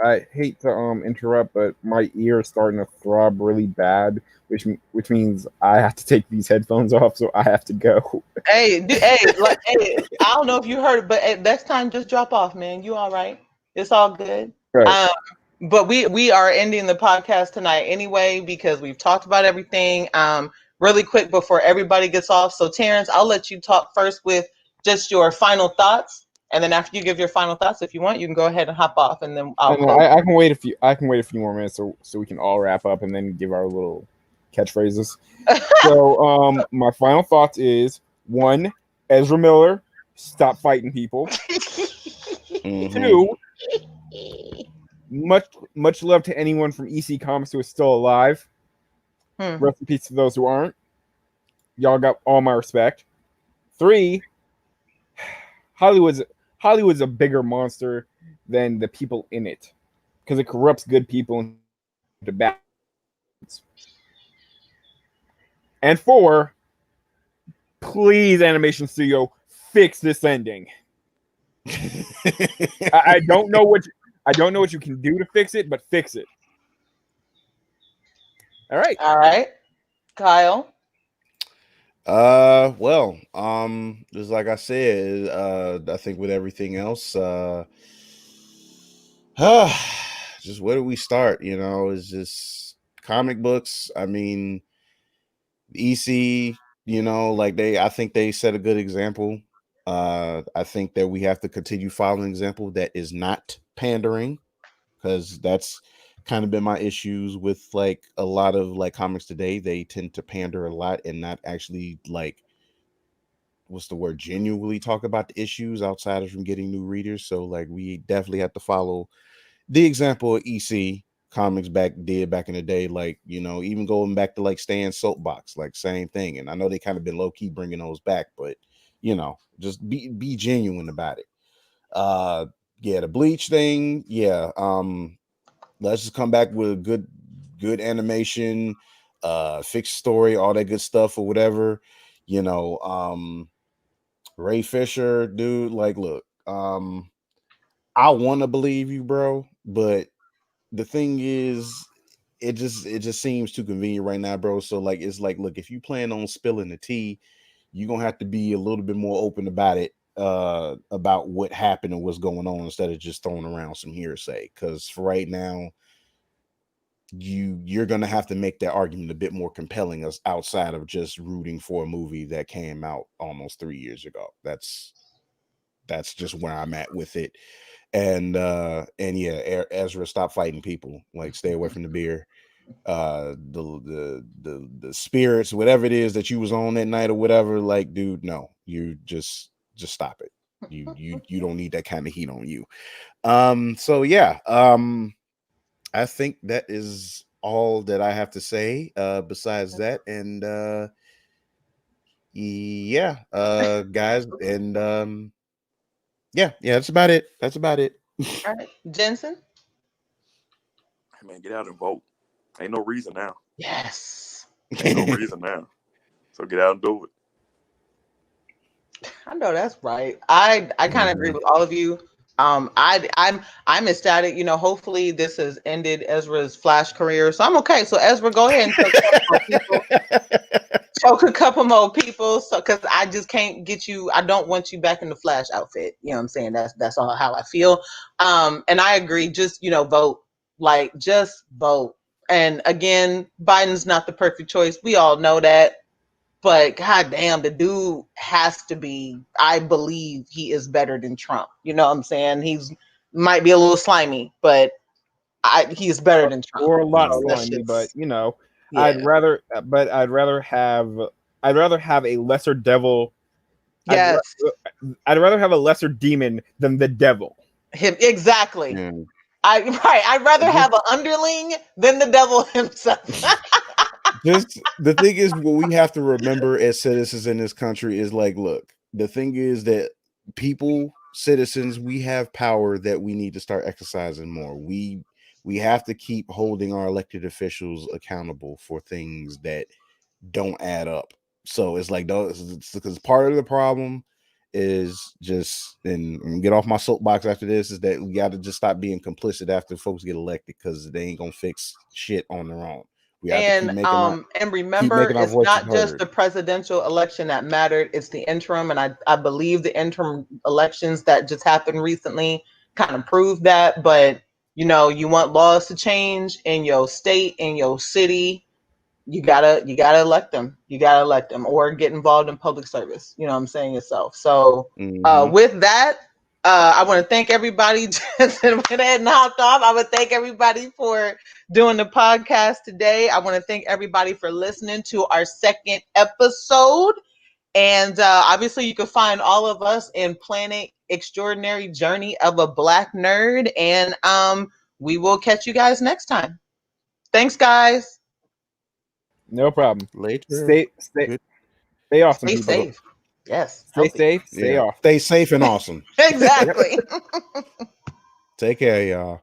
I hate to interrupt, but my ear is starting to throb really bad, which means I have to take these headphones off, so I have to go. hey, I don't know if you heard it, but hey, next time just drop off, man. You all right? It's all good. Right. Um, but we are ending the podcast tonight anyway because we've talked about everything. Really quick before everybody gets off. So Terrence, I'll let you talk first with just your final thoughts, and then after you give your final thoughts, if you want, you can go ahead and hop off, and then I'll And close. I can wait a few. I can wait a few more minutes so we can all wrap up and then give our little catchphrases. So, my final thoughts is one, Ezra Miller, stop fighting people. hmm, Two, much love to anyone from EC Comics who is still alive. Hmm. Rest in peace to those who aren't. Y'all got all my respect. Three, Hollywood's Hollywood's a bigger monster than the people in it because it corrupts good people into bad. And four, please, animation studio, fix this ending. I don't know what you can do to fix it, but fix it. All right. All right, Kyle. well, just like I said, I think with everything else, just where do we start? You know, it's just comic books. I mean, EC, you know, like I think they set a good example. I think that we have to continue following example that is not pandering, because that's kind of been my issues with like a lot of like comics today. They tend to pander a lot and not actually like what's the word, genuinely talk about the issues outside of from getting new readers. So like we definitely have to follow the example of EC comics back in the day, like, you know, even going back to like Stan's soapbox, like same thing. And I know they kind of been low key bringing those back, but you know, just be genuine about it. uh yeah, the Bleach thing, yeah, let's just come back with a good animation, fixed story, all that good stuff or whatever, you know. Ray Fisher, dude, like, look, I want to believe you, bro, but the thing is, it just seems too convenient right now, bro. So like, it's like, look, if you plan on spilling the tea, you're gonna have to be a little bit more open about it, about what happened and what's going on, instead of just throwing around some hearsay. Because for right now, you're gonna have to make that argument a bit more compelling, as outside of just rooting for a movie that came out almost 3 years ago. That's just where I'm at with it. And yeah, Ezra, stop fighting people. Like, stay away from the beer, the spirits, whatever it is that you was on that night or whatever. Like, dude, no, you just stop it. You don't need that kind of heat on you. So yeah, I think that is all that I have to say, besides that. And yeah, guys, and yeah, that's about it. That's about it. All right, Jensen. Hey, man, get out and vote. Ain't no reason now. Yes, Ain't no reason now. So get out and do it. I know that's right. I kind of agree Mhm. with all of you. I'm ecstatic. You know, hopefully this has ended Ezra's Flash career, so I'm okay. So Ezra, go ahead and choke a couple more people. Choke a couple more people. So because I just can't get you. I don't want you back in the Flash outfit. You know what I'm saying? That's all how I feel. And I agree. Just vote. Like, just vote. And again, Biden's not the perfect choice. We all know that. But goddamn, the dude has to be. I believe he is better than Trump. You know what I'm saying? He's might be a little slimy, but he's better than Trump. Or a lot So let's slimy, but just, you know, yeah, I'd rather have a lesser devil. I'd yes, I'd rather have a lesser demon than the devil. him exactly. Yeah. I'd rather Just, have an underling than the devil himself. just the thing is, what we have to remember as citizens in this country is like, look, the thing is that people, citizens, we have power that we need to start exercising more. We have to keep holding our elected officials accountable for things that don't add up. So it's like those, because part of the problem is just, and I'm gonna get off my soapbox after this, is that we got to just stop being complicit after folks get elected, because they ain't gonna fix shit on their own. We have to And keep remember, making our it's voices not just heard. the presidential election that mattered, it's the interim. And I believe the interim elections that just happened recently kind of proved that. But you want laws to change in your state, in your city, you gotta elect them. You gotta elect them or get involved in public service. You know what I'm saying, yourself. So Hmm. with that, I want to thank everybody. Jensen went ahead and hopped off. I would thank everybody for doing the podcast today. I want to thank everybody for listening to our second episode. And obviously, you can find all of us in Planet Extraordinary Journey of a Black Nerd. And we will catch you guys next time. Thanks, guys. No problem. Later. Stay stay Good. stay awesome, Stay people. safe. Yes, Stay healthy. safe. Stay Yeah. off. Stay safe and awesome. Yep. Exactly. Take care, y'all.